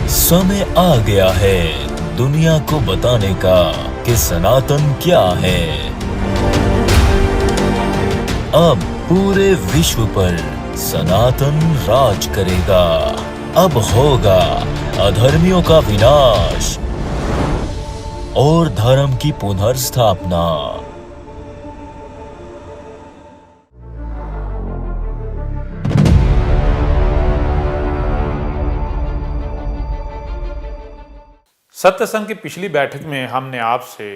समय आ गया है दुनिया को बताने का कि सनातन क्या है। अब पूरे विश्व पर सनातन राज करेगा। अब होगा अधर्मियों का विनाश और धर्म की पुनर्स्थापना। सत्संग की पिछली बैठक में हमने आपसे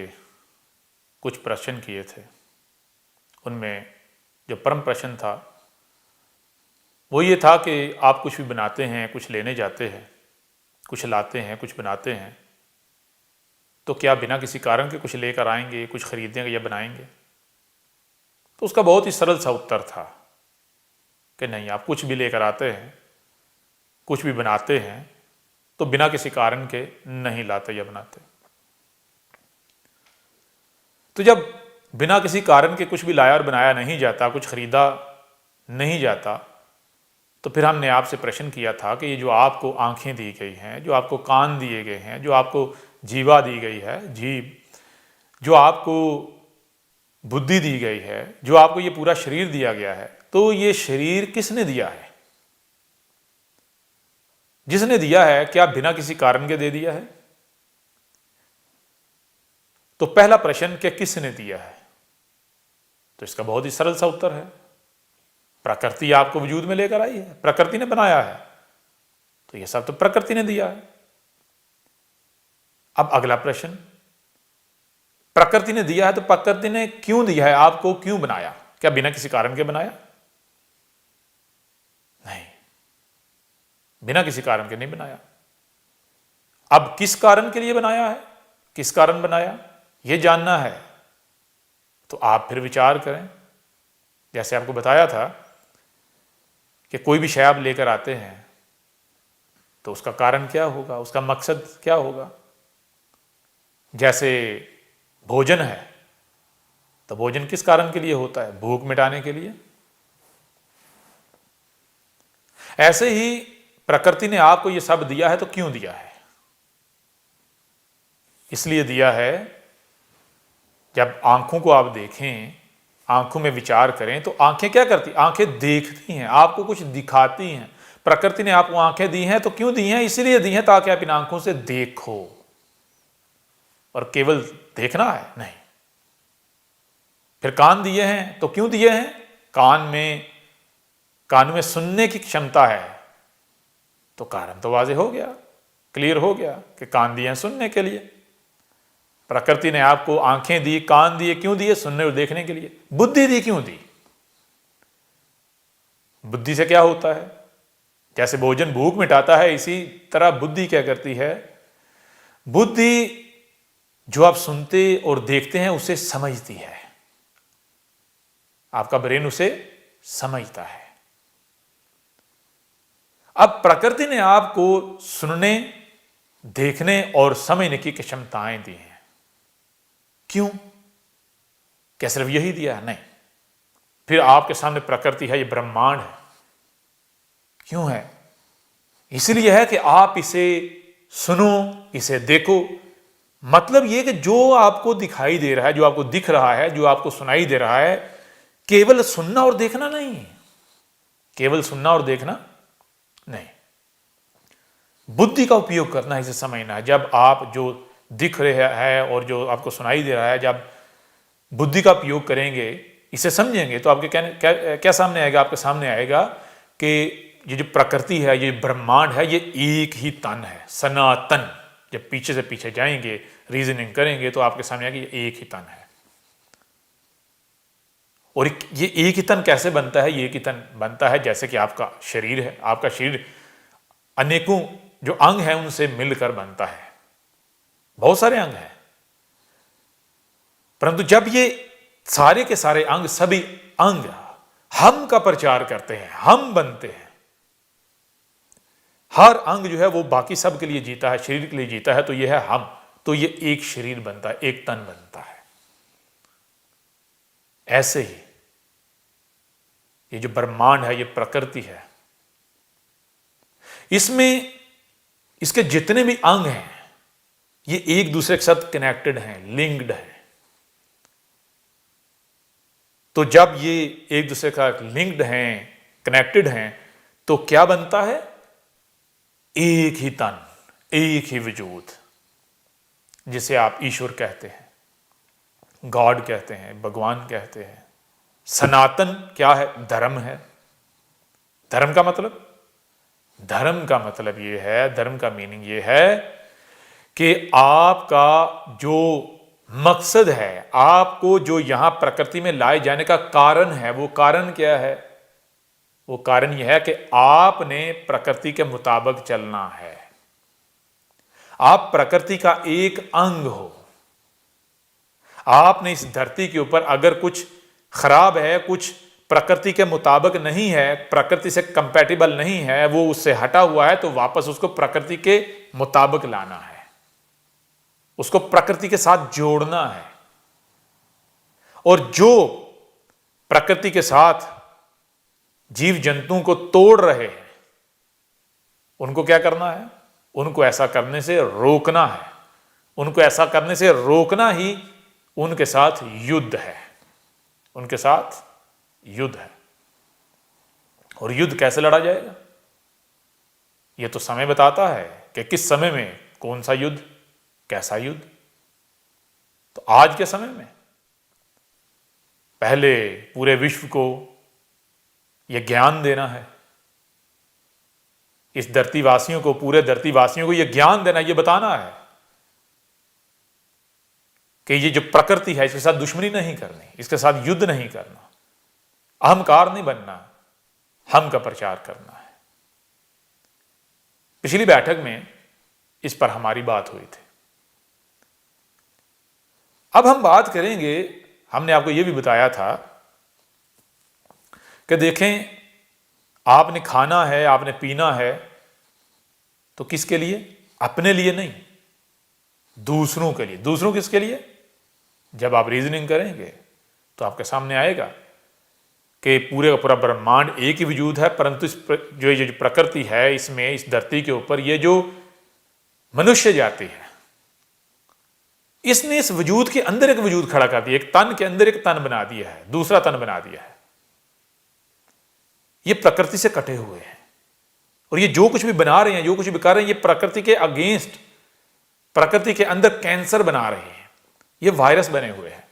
कुछ प्रश्न किए थे। उनमें जो परम प्रश्न था वो ये था कि आप कुछ भी बनाते हैं, कुछ लेने जाते हैं, कुछ लाते हैं, कुछ बनाते हैं, तो क्या बिना किसी कारण के कुछ लेकर आएंगे, कुछ खरीदेंगे या बनाएंगे? तो उसका बहुत ही सरल सा उत्तर था कि नहीं, आप कुछ भी लेकर आते हैं, कुछ भी बनाते हैं तो बिना किसी कारण के नहीं लाते या बनाते। तो जब बिना किसी कारण के कुछ भी लाया और बनाया नहीं जाता, कुछ खरीदा नहीं जाता, तो फिर हमने आपसे प्रश्न किया था कि ये जो आपको आंखें दी गई हैं, जो आपको कान दिए गए हैं, जो आपको जीवा दी गई है, जीभ, जो आपको बुद्धि दी गई है, जो आपको ये पूरा शरीर दिया गया है, तो ये शरीर किसने दिया है? जिसने दिया है क्या बिना किसी कारण के दे दिया है? तो पहला प्रश्न कि किसने दिया है, तो इसका बहुत ही सरल सा उत्तर है, प्रकृति आपको वजूद में लेकर आई है, प्रकृति ने बनाया है, तो यह सब तो प्रकृति ने दिया है। अब अगला प्रश्न, प्रकृति ने दिया है तो प्रकृति ने क्यों दिया है, आपको क्यों बनाया? क्या बिना किसी कारण के बनाया? नहीं, बिना किसी कारण के नहीं बनाया। अब किस कारण के लिए बनाया है, किस कारण बनाया, यह जानना है तो आप फिर विचार करें। जैसे आपको बताया था कि कोई भी शय आप लेकर आते हैं तो उसका कारण क्या होगा, उसका मकसद क्या होगा। जैसे भोजन है तो भोजन किस कारण के लिए होता है? भूख मिटाने के लिए। ऐसे ही प्रकृति ने आपको ये सब दिया है तो क्यों दिया है? इसलिए दिया है, जब आंखों को आप देखें, आंखों में विचार करें, तो आंखें क्या करती? आंखें देखती हैं, आपको कुछ दिखाती हैं। प्रकृति ने आपको आंखें दी हैं तो क्यों दी हैं? इसलिए दी हैं ताकि आप इन आंखों से देखो, और केवल देखना है नहीं। फिर कान दिए हैं तो क्यों दिए हैं? कान में सुनने की क्षमता है, तो कारण तो वाज़ेह हो गया, क्लियर हो गया कि कान दिए हैं सुनने के लिए। प्रकृति ने आपको आंखें दी, कान दिए, क्यों दिए? सुनने और देखने के लिए। बुद्धि दी, क्यों दी? बुद्धि से क्या होता है? जैसे भोजन भूख मिटाता है, इसी तरह बुद्धि क्या करती है? बुद्धि जो आप सुनते और देखते हैं उसे समझती है, आपका ब्रेन उसे समझता है। अब प्रकृति ने आपको सुनने, देखने और समझने की क्षमताएं दी हैं। क्यों? क्या सिर्फ यही दिया है? नहीं। फिर आपके सामने प्रकृति है, ये ब्रह्मांड है। क्यों है? इसलिए है कि आप इसे सुनो, इसे देखो। मतलब यह कि जो आपको दिखाई दे रहा है, जो आपको दिख रहा है, जो आपको सुनाई दे रहा है, केवल सुनना और देखना नहीं, केवल सुनना और देखना नहीं, बुद्धि का उपयोग करना है, इसे समझना है। जब आप जो दिख रहे है और जो आपको सुनाई दे रहा है, जब बुद्धि का उपयोग करेंगे, इसे समझेंगे, तो आपके क्या सामने आएगा? आपके सामने आएगा कि ये जो प्रकृति है, ये ब्रह्मांड है, ये एक ही तन है, सनातन। जब पीछे से पीछे जाएंगे, रीजनिंग करेंगे, तो आपके सामने आएगा ये एक ही तन है। और ये एक ही तन कैसे बनता है? ये एक ही तन बनता है जैसे कि आपका शरीर है। आपका शरीर अनेकों जो अंग हैं उनसे मिलकर बनता है, बहुत सारे अंग हैं, परंतु जब ये सारे के सारे अंग, सभी अंग हम का प्रचार करते हैं, हम बनते हैं, हर अंग जो है वो बाकी सब के लिए जीता है, शरीर के लिए जीता है, तो ये है हम, तो ये एक शरीर बनता है, एक तन बनता है। ऐसे ही ये जो ब्रह्मांड है, ये प्रकृति है, इसमें इसके जितने भी अंग हैं ये एक दूसरे के साथ कनेक्टेड हैं, लिंक्ड हैं। तो जब ये एक दूसरे का लिंक्ड हैं, कनेक्टेड हैं, तो क्या बनता है? एक ही तन, एक ही वजूद, जिसे आप ईश्वर कहते हैं, गॉड कहते हैं, भगवान कहते हैं। सनातन क्या है? धर्म है। धर्म का मतलब? धर्म का मतलब ये है, धर्म का मीनिंग ये है कि आपका जो मकसद है, आपको जो यहां प्रकृति में लाए जाने का कारण है, वो कारण क्या है? वो कारण यह है कि आपने प्रकृति के मुताबिक चलना है। आप प्रकृति का एक अंग हो। आपने इस धरती के ऊपर अगर कुछ खराब है, कुछ प्रकृति के मुताबिक नहीं है, प्रकृति से कंपैटिबल नहीं है, वो उससे हटा हुआ है, तो वापस उसको प्रकृति के मुताबिक लाना है, उसको प्रकृति के साथ जोड़ना है। और जो प्रकृति के साथ जीव जंतुओं को तोड़ रहे हैं, उनको क्या करना है? उनको ऐसा करने से रोकना है। उनको ऐसा करने से रोकना ही उनके साथ युद्ध है। उनके साथ युद्ध है। और युद्ध कैसे लड़ा जाएगा? यह तो समय बताता है कि किस समय में कौन सा युद्ध, कैसा युद्ध। तो आज के समय में पहले पूरे विश्व को यह ज्ञान देना है, इस धरतीवासियों को, पूरे धरतीवासियों को यह ज्ञान देना, यह बताना है कि ये जो प्रकृति है इसके साथ दुश्मनी नहीं करनी, इसके साथ युद्ध नहीं करना, अहंकार नहीं बनना, हम का प्रचार करना है। पिछली बैठक में इस पर हमारी बात हुई थी। अब हम बात करेंगे, हमने आपको यह भी बताया था कि देखें, आपने खाना है, आपने पीना है, तो किसके लिए? अपने लिए नहीं, दूसरों के लिए। दूसरों किसके लिए? जब आप रीजनिंग करेंगे तो आपके सामने आएगा कि पूरे का पूरा ब्रह्मांड एक ही वजूद है, परंतु इस जो प्रकृति है, इसमें, इस धरती के ऊपर ये जो मनुष्य जाति है, इसने इस वजूद के अंदर एक वजूद खड़ा कर दिया, एक तन के अंदर एक तन बना दिया है, दूसरा तन बना दिया है। ये प्रकृति से कटे हुए हैं और ये जो कुछ भी बना रहे हैं, जो कुछ भी कर रहे हैं, ये प्रकृति के अगेंस्ट, प्रकृति के अंदर कैंसर बना रहे हैं, ये वायरस बने हुए हैं।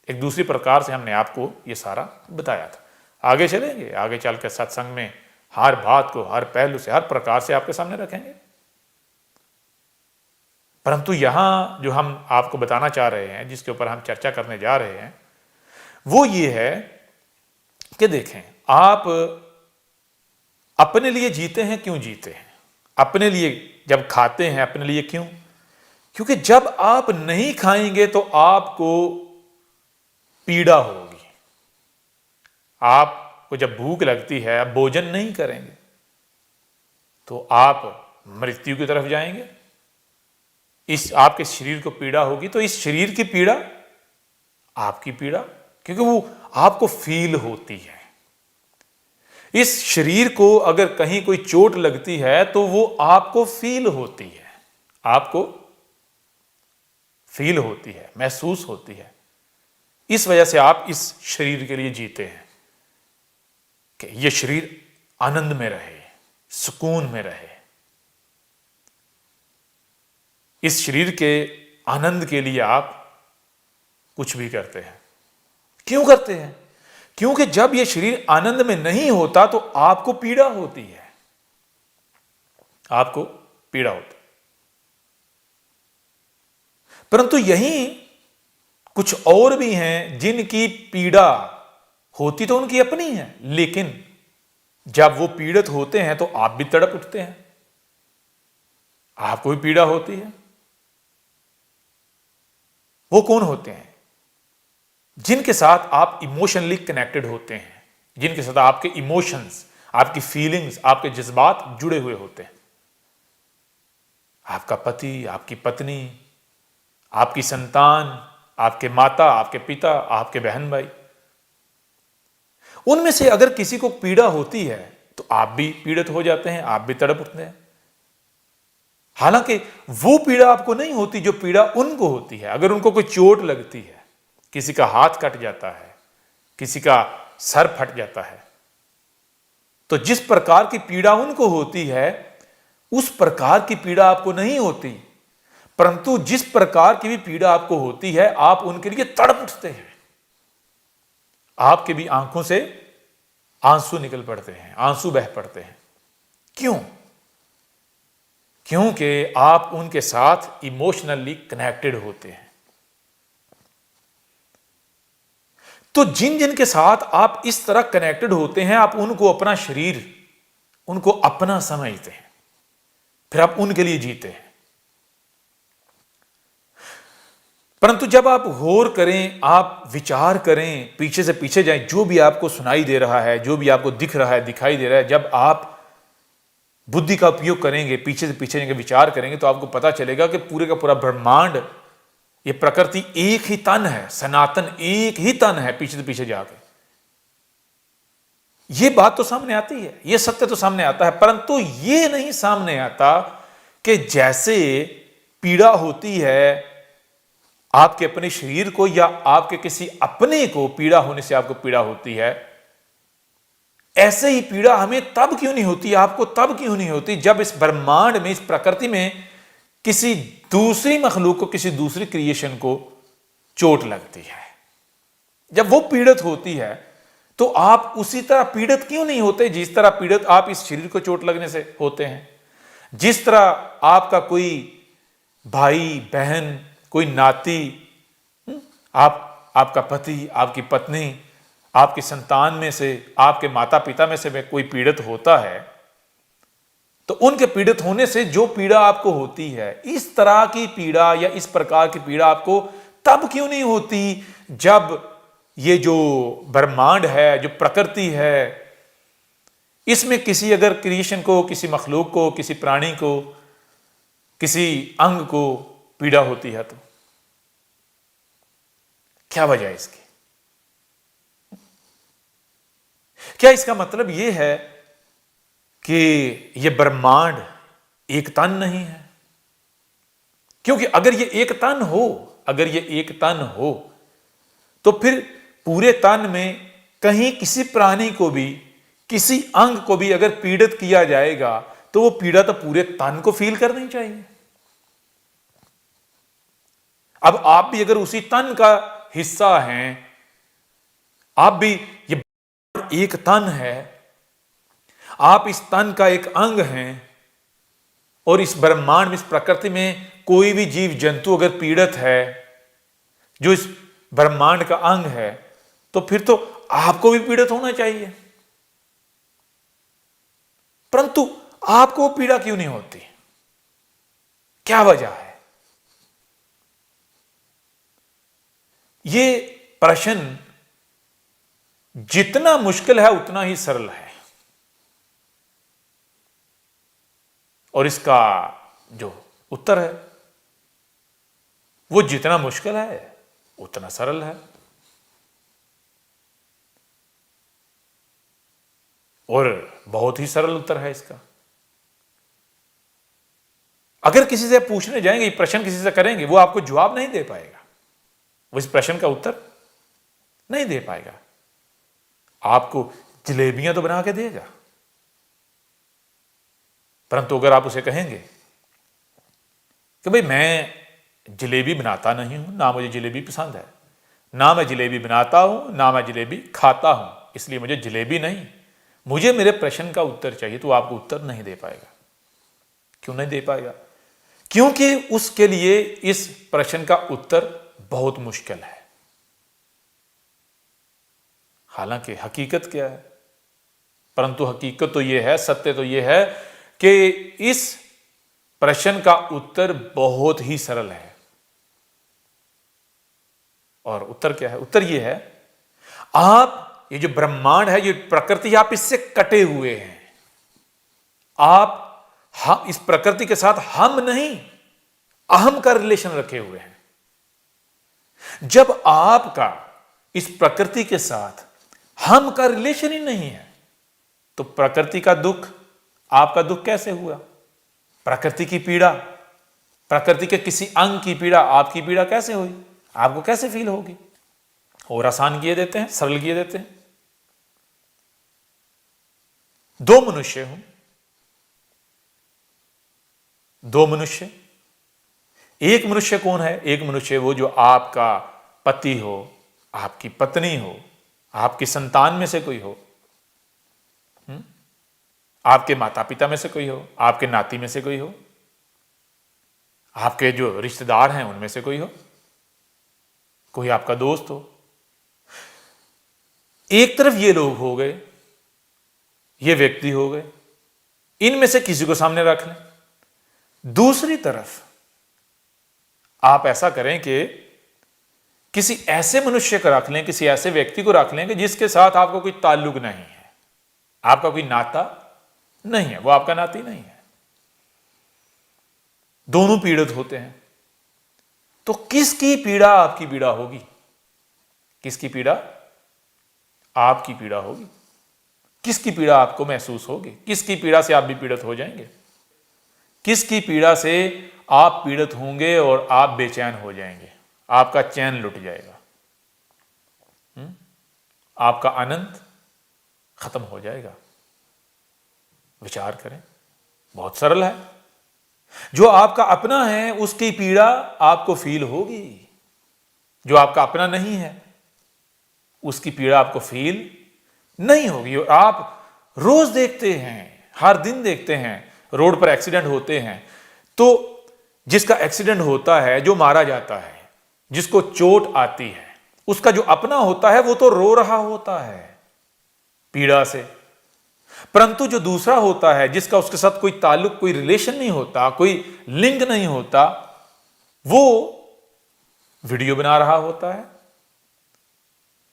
एक दूसरी प्रकार से हमने आपको ये सारा बताया था। आगे चलेंगे, आगे चल के सत्संग में हर बात को, हर पहलू से, हर प्रकार से आपके सामने रखेंगे। परंतु यहां जो हम आपको बताना चाह रहे हैं, जिसके ऊपर हम चर्चा करने जा रहे हैं, वो ये है कि देखें, आप अपने लिए जीते हैं। क्यों जीते हैं? अपने लिए जब खाते हैं, अपने लिए क्यों? क्योंकि जब आप नहीं खाएंगे तो आपको पीड़ा होगी। आपको जब भूख लगती है, आप भोजन नहीं करेंगे तो आप मृत्यु की तरफ जाएंगे। इस आपके शरीर को पीड़ा होगी, तो इस शरीर की पीड़ा आपकी पीड़ा, क्योंकि वो आपको फील होती है। इस शरीर को अगर कहीं कोई चोट लगती है तो वो आपको फील होती है, आपको फील होती है, महसूस होती है। इस वजह से आप इस शरीर के लिए जीते हैं कि ये शरीर आनंद में रहे, सुकून में रहे। इस शरीर के आनंद के लिए आप कुछ भी करते हैं। क्यों करते हैं? क्योंकि जब यह शरीर आनंद में नहीं होता तो आपको पीड़ा होती है, आपको पीड़ा होती है। परंतु यहीं कुछ और भी हैं जिनकी पीड़ा होती तो उनकी अपनी है, लेकिन जब वो पीड़ित होते हैं तो आप भी तड़प उठते हैं, आपको भी पीड़ा होती है। वो कौन होते हैं? जिनके साथ आप इमोशनली कनेक्टेड होते हैं, जिनके साथ आपके इमोशंस, आपकी फीलिंग्स, आपके जज्बात जुड़े हुए होते हैं। आपका पति, आपकी पत्नी, आपकी संतान, आपके माता, आपके पिता, आपके बहन भाई, उनमें से अगर किसी को पीड़ा होती है तो आप भी पीड़ित हो जाते हैं, आप भी तड़प उठते हैं। हालांकि वो पीड़ा आपको नहीं होती जो पीड़ा उनको होती है। अगर उनको कोई चोट लगती है, किसी का हाथ कट जाता है, किसी का सर फट जाता है, तो जिस प्रकार की पीड़ा उनको होती है उस प्रकार की पीड़ा आपको नहीं होती, परंतु जिस प्रकार की भी पीड़ा आपको होती है आप उनके लिए तड़प उठते हैं। आपके भी आंखों से आंसू निकल पड़ते हैं, आंसू बह पड़ते हैं। क्यों? क्योंकि आप उनके साथ इमोशनली कनेक्टेड होते हैं। तो जिन जिन के साथ आप इस तरह कनेक्टेड होते हैं, आप उनको अपना शरीर, उनको अपना समझते हैं, फिर आप उनके लिए जीते हैं। परंतु जब आप गौर करें, आप विचार करें, पीछे से पीछे जाएं, जो भी आपको सुनाई दे रहा है, जो भी आपको दिख रहा है, दिखाई दे रहा है, जब आप बुद्धि का उपयोग करेंगे, पीछे से पीछे जाएंगे, विचार करेंगे, तो आपको पता चलेगा कि पूरे का पूरा ब्रह्मांड, ये प्रकृति एक ही तन है, सनातन एक ही तन है। पीछे से पीछे जाके ये बात तो सामने आती है, ये सत्य तो सामने आता है, परंतु ये नहीं सामने आता कि जैसे पीड़ा होती है आपके अपने शरीर को या आपके किसी अपने को पीड़ा होने से आपको पीड़ा होती है, ऐसे ही पीड़ा हमें तब क्यों नहीं होती, आपको तब क्यों नहीं होती जब इस ब्रह्मांड में, इस प्रकृति में किसी दूसरी मखलूक को, किसी दूसरी क्रिएशन को चोट लगती है। जब वो पीड़ित होती है तो आप उसी तरह पीड़ित क्यों नहीं होते जिस तरह पीड़ित आप इस शरीर को चोट लगने से होते हैं। जिस तरह आपका कोई भाई बहन, कोई नाती, आपका पति, आपकी पत्नी, आपकी संतान में से, आपके माता पिता में से कोई पीड़ित होता है, तो उनके पीड़ित होने से जो पीड़ा आपको होती है, इस तरह की पीड़ा या इस प्रकार की पीड़ा आपको तब क्यों नहीं होती जब ये जो ब्रह्मांड है, जो प्रकृति है, इसमें किसी अगर क्रिएशन को, किसी मखलूक को, किसी प्राणी को, किसी अंग को पीड़ा होती है। तो क्या वजह है इसकी? क्या इसका मतलब यह है कि यह ब्रह्मांड एक तन नहीं है? क्योंकि अगर यह एक तन हो, अगर यह एक तन हो तो फिर पूरे तन में कहीं किसी प्राणी को भी, किसी अंग को भी अगर पीड़ित किया जाएगा तो वो पीड़ा तो पूरे तन को फील करनी चाहिए। अब आप भी अगर उसी तन का हिस्सा हैं, आप भी, ये एक तन है, आप इस तन का एक अंग हैं, और इस ब्रह्मांड में, इस प्रकृति में कोई भी जीव जंतु अगर पीड़ित है जो इस ब्रह्मांड का अंग है, तो फिर तो आपको भी पीड़ित होना चाहिए। परंतु आपको पीड़ा क्यों नहीं होती? क्या वजह है? ये प्रश्न जितना मुश्किल है उतना ही सरल है, और इसका जो उत्तर है वो जितना मुश्किल है उतना सरल है। और बहुत ही सरल उत्तर है इसका। अगर किसी से पूछने जाएंगे, प्रश्न किसी से करेंगे, वो आपको जवाब नहीं दे पाएगा, वो इस प्रश्न का उत्तर नहीं दे पाएगा। आपको जलेबियां तो बना के देगा, परंतु अगर आप उसे कहेंगे कि भाई मैं जलेबी बनाता नहीं हूं, ना मुझे जलेबी पसंद है, ना मैं जलेबी बनाता हूं, ना मैं जलेबी खाता हूं, इसलिए मुझे जलेबी नहीं, मुझे मेरे प्रश्न का उत्तर चाहिए, तो आपको उत्तर नहीं दे पाएगा। क्यों नहीं दे पाएगा? क्योंकि उसके लिए इस प्रश्न का उत्तर बहुत मुश्किल है। हालांकि हकीकत क्या है? परंतु हकीकत तो यह है, सत्य तो यह है कि इस प्रश्न का उत्तर बहुत ही सरल है। और उत्तर क्या है? उत्तर यह है, आप ये जो ब्रह्मांड है, ये प्रकृति, आप इससे कटे हुए हैं। आप इस प्रकृति के साथ हम नहीं, अहम का रिलेशन रखे हुए हैं। जब आपका इस प्रकृति के साथ हम का रिलेशन ही नहीं है, तो प्रकृति का दुख आपका दुख कैसे हुआ? प्रकृति की पीड़ा, प्रकृति के किसी अंग की पीड़ा आपकी पीड़ा कैसे हुई, आपको कैसे फील होगी। और आसान किए देते हैं, सरल किए देते हैं। दो मनुष्य हूं, दो मनुष्य, एक मनुष्य कौन है, एक मनुष्य वो जो आपका पति हो, आपकी पत्नी हो, आपकी संतान में से कोई हो, आपके माता पिता में से कोई हो, आपके नाती में से कोई हो, आपके जो रिश्तेदार हैं उनमें से कोई हो, कोई आपका दोस्त हो। एक तरफ ये लोग हो गए, ये व्यक्ति हो गए, इनमें से किसी को सामने रख लें। दूसरी तरफ आप ऐसा करें कि किसी ऐसे मनुष्य को रख लें, किसी ऐसे व्यक्ति को रख लें कि जिसके साथ आपको कोई ताल्लुक नहीं है, आपका कोई नाता नहीं है, वो आपका नाती नहीं है, दोनों पीड़ित होते हैं। तो किसकी पीड़ा आपकी पीड़ा होगी, किसकी पीड़ा आपकी पीड़ा होगी, किसकी पीड़ा आपको महसूस होगी, किसकी पीड़ा से आप भी पीड़ित हो जाएंगे, किसकी पीड़ा से आप पीड़ित होंगे और आप बेचैन हो जाएंगे, आपका चैन लुट जाएगा, आपका आनंद खत्म हो जाएगा। विचार करें, बहुत सरल है। जो आपका अपना है उसकी पीड़ा आपको फील होगी, जो आपका अपना नहीं है उसकी पीड़ा आपको फील नहीं होगी। और आप रोज देखते हैं, हर दिन देखते हैं, रोड पर एक्सीडेंट होते हैं, तो जिसका एक्सीडेंट होता है, जो मारा जाता है, जिसको चोट आती है, उसका जो अपना होता है वो तो रो रहा होता है पीड़ा से, परंतु जो दूसरा होता है, जिसका उसके साथ कोई ताल्लुक, कोई रिलेशन नहीं होता, कोई लिंक नहीं होता, वो वीडियो बना रहा होता है,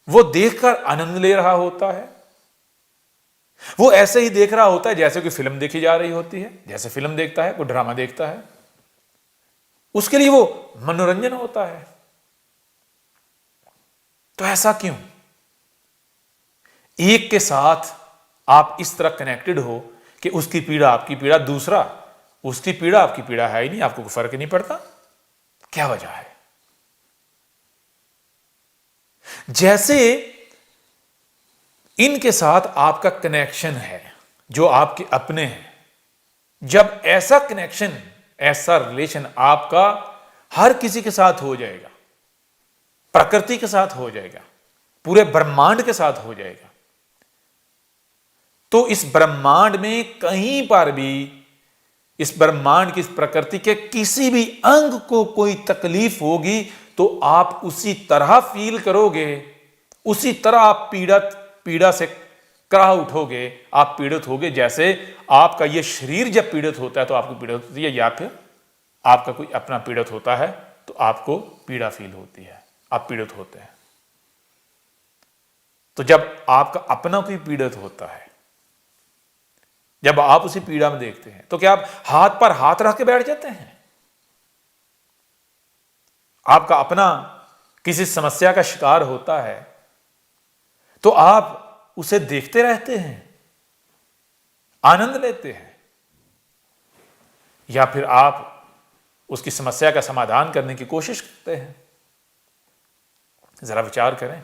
वो देखकर आनंद ले रहा होता है, वो ऐसे ही देख रहा होता है जैसे कोई फिल्म देखी जा रही होती है, जैसे फिल्म देखता है, कोई ड्रामा देखता है, उसके लिए वो मनोरंजन होता है। तो ऐसा क्यों? एक के साथ आप इस तरह कनेक्टेड हो कि उसकी पीड़ा आपकी पीड़ा, दूसरा उसकी पीड़ा आपकी पीड़ा है ही नहीं, आपको कोई फर्क नहीं पड़ता। क्या वजह है? जैसे इनके साथ आपका कनेक्शन है, जो आपके अपने हैं, जब ऐसा कनेक्शन, ऐसा रिलेशन आपका हर किसी के साथ हो जाएगा, प्रकृति के साथ हो जाएगा, पूरे ब्रह्मांड के साथ हो जाएगा, तो इस ब्रह्मांड में कहीं पर भी, इस ब्रह्मांड की, इस प्रकृति के किसी भी अंग को कोई तकलीफ होगी तो आप उसी तरह फील करोगे, उसी तरह आप पीड़ा से कराह उठोगे, आप पीड़ित होगे। जैसे आपका यह शरीर जब पीड़ित होता है तो आपको पीड़ा होती है, या फिर आपका कोई अपना पीड़ित होता है तो आपको पीड़ा फील होती है, आप पीड़ित होते हैं। तो जब आपका अपना कोई पीड़ित होता है, जब आप उसी पीड़ा में देखते हैं, तो क्या आप हाथ पर हाथ रख के बैठ जाते हैं? आपका अपना किसी समस्या का शिकार होता है तो आप उसे देखते रहते हैं, आनंद लेते हैं, या फिर आप उसकी समस्या का समाधान करने की कोशिश करते हैं? जरा विचार करें।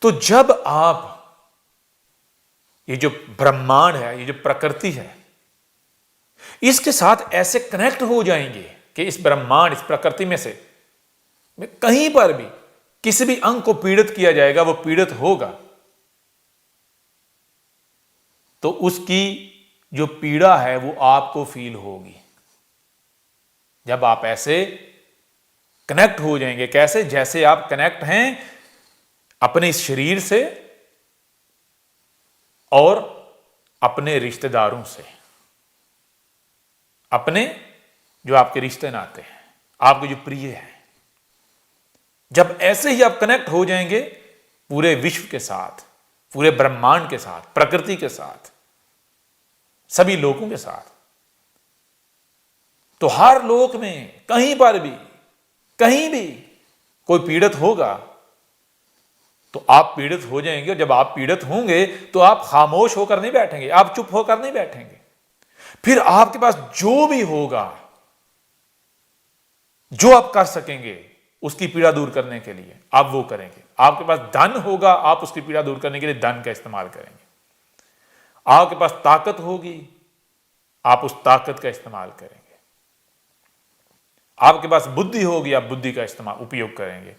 तो जब आप ये जो ब्रह्मांड है, ये जो प्रकृति है, इसके साथ ऐसे कनेक्ट हो जाएंगे कि इस ब्रह्मांड, इस प्रकृति में से कहीं पर भी किसी भी अंग को पीड़ित किया जाएगा, वो पीड़ित होगा, तो उसकी जो पीड़ा है वो आपको फील होगी। जब आप ऐसे कनेक्ट हो जाएंगे, कैसे? जैसे आप कनेक्ट हैं अपने इस शरीर से और अपने रिश्तेदारों से, अपने जो आपके रिश्ते नाते हैं, आपके जो प्रिय हैं, जब ऐसे ही आप कनेक्ट हो जाएंगे पूरे विश्व के साथ, पूरे ब्रह्मांड के साथ, प्रकृति के साथ, सभी लोगों के साथ, तो हर लोक में कहीं पर भी, कहीं भी कोई पीड़ित होगा तो आप पीड़ित हो जाएंगे। और जब आप पीड़ित होंगे तो आप खामोश होकर नहीं बैठेंगे, आप चुप होकर नहीं बैठेंगे। फिर आपके पास जो भी होगा, जो आप कर सकेंगे उसकी पीड़ा दूर करने के लिए, आप वो करेंगे। आपके पास धन होगा, आप उसकी पीड़ा दूर करने के लिए धन का इस्तेमाल करेंगे। आपके पास ताकत होगी, आप उस ताकत का इस्तेमाल करेंगे। आपके पास बुद्धि होगी, आप बुद्धि का उपयोग करेंगे।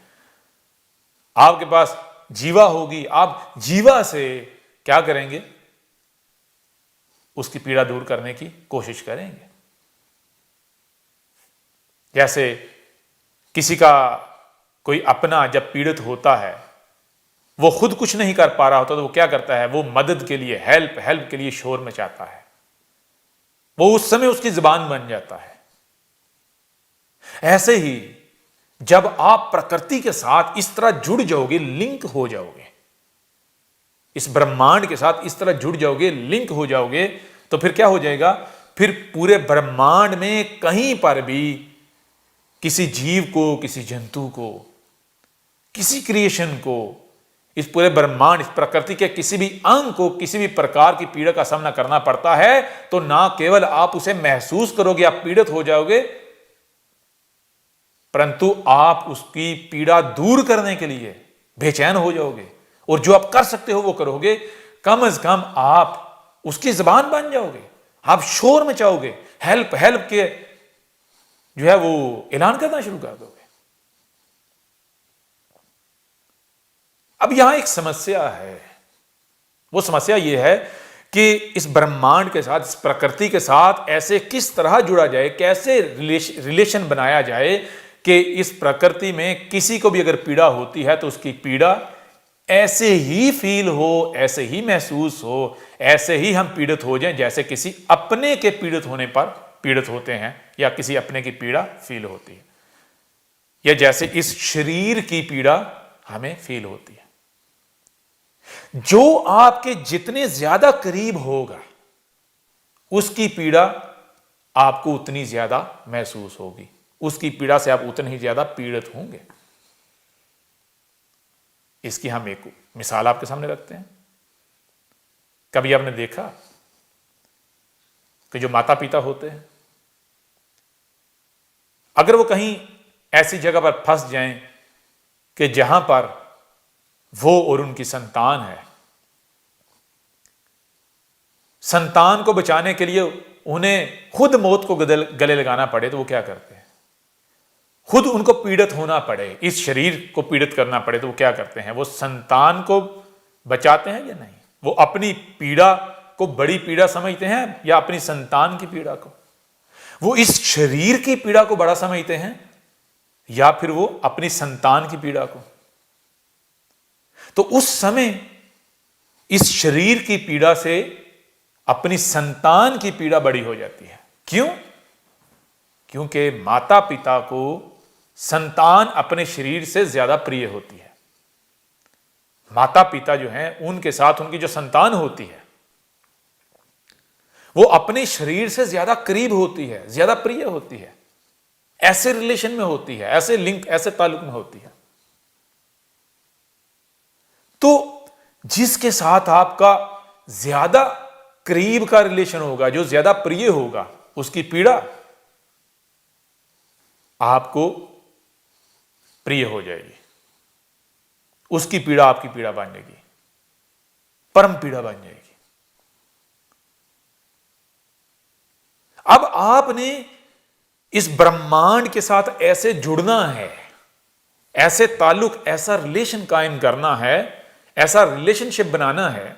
आपके पास जीवा होगी, आप जीवा से क्या करेंगे, उसकी पीड़ा दूर करने की कोशिश करेंगे। जैसे किसी का कोई अपना जब पीड़ित होता है, वो खुद कुछ नहीं कर पा रहा होता, तो वो क्या करता है, वो मदद के लिए, हेल्प के लिए शोर मचाता है। वो उस समय उसकी जुबान बन जाता है। ऐसे ही जब आप प्रकृति के साथ इस तरह जुड़ जाओगे, लिंक हो जाओगे, इस ब्रह्मांड के साथ इस तरह जुड़ जाओगे, लिंक हो जाओगे, तो फिर क्या हो जाएगा, फिर पूरे ब्रह्मांड में कहीं पर भी किसी जीव को, किसी जंतु को, किसी क्रिएशन को, इस पूरे ब्रह्मांड, इस प्रकृति के किसी भी अंग को किसी भी प्रकार की पीड़ा का सामना करना पड़ता है, तो ना केवल आप उसे महसूस करोगे, आप पीड़ित हो जाओगे, परंतु आप उसकी पीड़ा दूर करने के लिए बेचैन हो जाओगे। और जो आप कर सकते हो वो करोगे। कम से कम आप उसकी जुबान बन जाओगे, आप शोर मचाओगे, हेल्प के जो है वो ऐलान करना शुरू कर दोगे। अब यहां एक समस्या है। वो समस्या यह है कि इस ब्रह्मांड के साथ, इस प्रकृति के साथ ऐसे किस तरह जुड़ा जाए, कैसे रिलेशन बनाया जाए कि इस प्रकृति में किसी को भी अगर पीड़ा होती है तो उसकी पीड़ा ऐसे ही फील हो, ऐसे ही महसूस हो, ऐसे ही हम पीड़ित हो जाएं जैसे किसी अपने के पीड़ित होने पर पीड़ित होते हैं, या किसी अपने की पीड़ा फील होती है, या जैसे इस शरीर की पीड़ा हमें फील होती है। जो आपके जितने ज्यादा करीब होगा उसकी पीड़ा आपको उतनी ज्यादा महसूस होगी, उसकी पीड़ा से आप उतने ही ज्यादा पीड़ित होंगे। इसकी हम एक मिसाल आपके सामने रखते हैं। कभी आपने देखा कि जो माता पिता होते हैं, अगर वो कहीं ऐसी जगह पर फंस जाएं कि जहां पर वो और उनकी संतान है, संतान को बचाने के लिए उन्हें खुद मौत को गले लगाना पड़े, तो वो क्या करते हैं, खुद उनको पीड़ित होना पड़े, इस शरीर को पीड़ित करना पड़े, तो वो क्या करते हैं, वो संतान को बचाते हैं या नहीं? वो अपनी पीड़ा को बड़ी पीड़ा समझते हैं या अपनी संतान की पीड़ा को? वो इस शरीर की पीड़ा को बड़ा समझते हैं या फिर वो अपनी संतान की पीड़ा को? तो उस समय इस शरीर की पीड़ा से अपनी संतान की पीड़ा बड़ी हो जाती है। क्यों? क्योंकि माता पिता को संतान अपने शरीर से ज्यादा प्रिय होती है। माता पिता जो हैं, उनके साथ उनकी जो संतान होती है वो अपने शरीर से ज्यादा करीब होती है, ज्यादा प्रिय होती है, ऐसे रिलेशन में होती है, ऐसे लिंक, ऐसे ताल्लुक में होती है। तो जिसके साथ आपका ज्यादा करीब का रिलेशन होगा, जो ज्यादा प्रिय होगा, उसकी पीड़ा आपको प्रिय हो जाएगी, उसकी पीड़ा आपकी पीड़ा बन जाएगी, परम पीड़ा बन जाएगी। अब आपने इस ब्रह्मांड के साथ ऐसे जुड़ना है, ऐसे ताल्लुक, ऐसा रिलेशन कायम करना है, ऐसा रिलेशनशिप बनाना है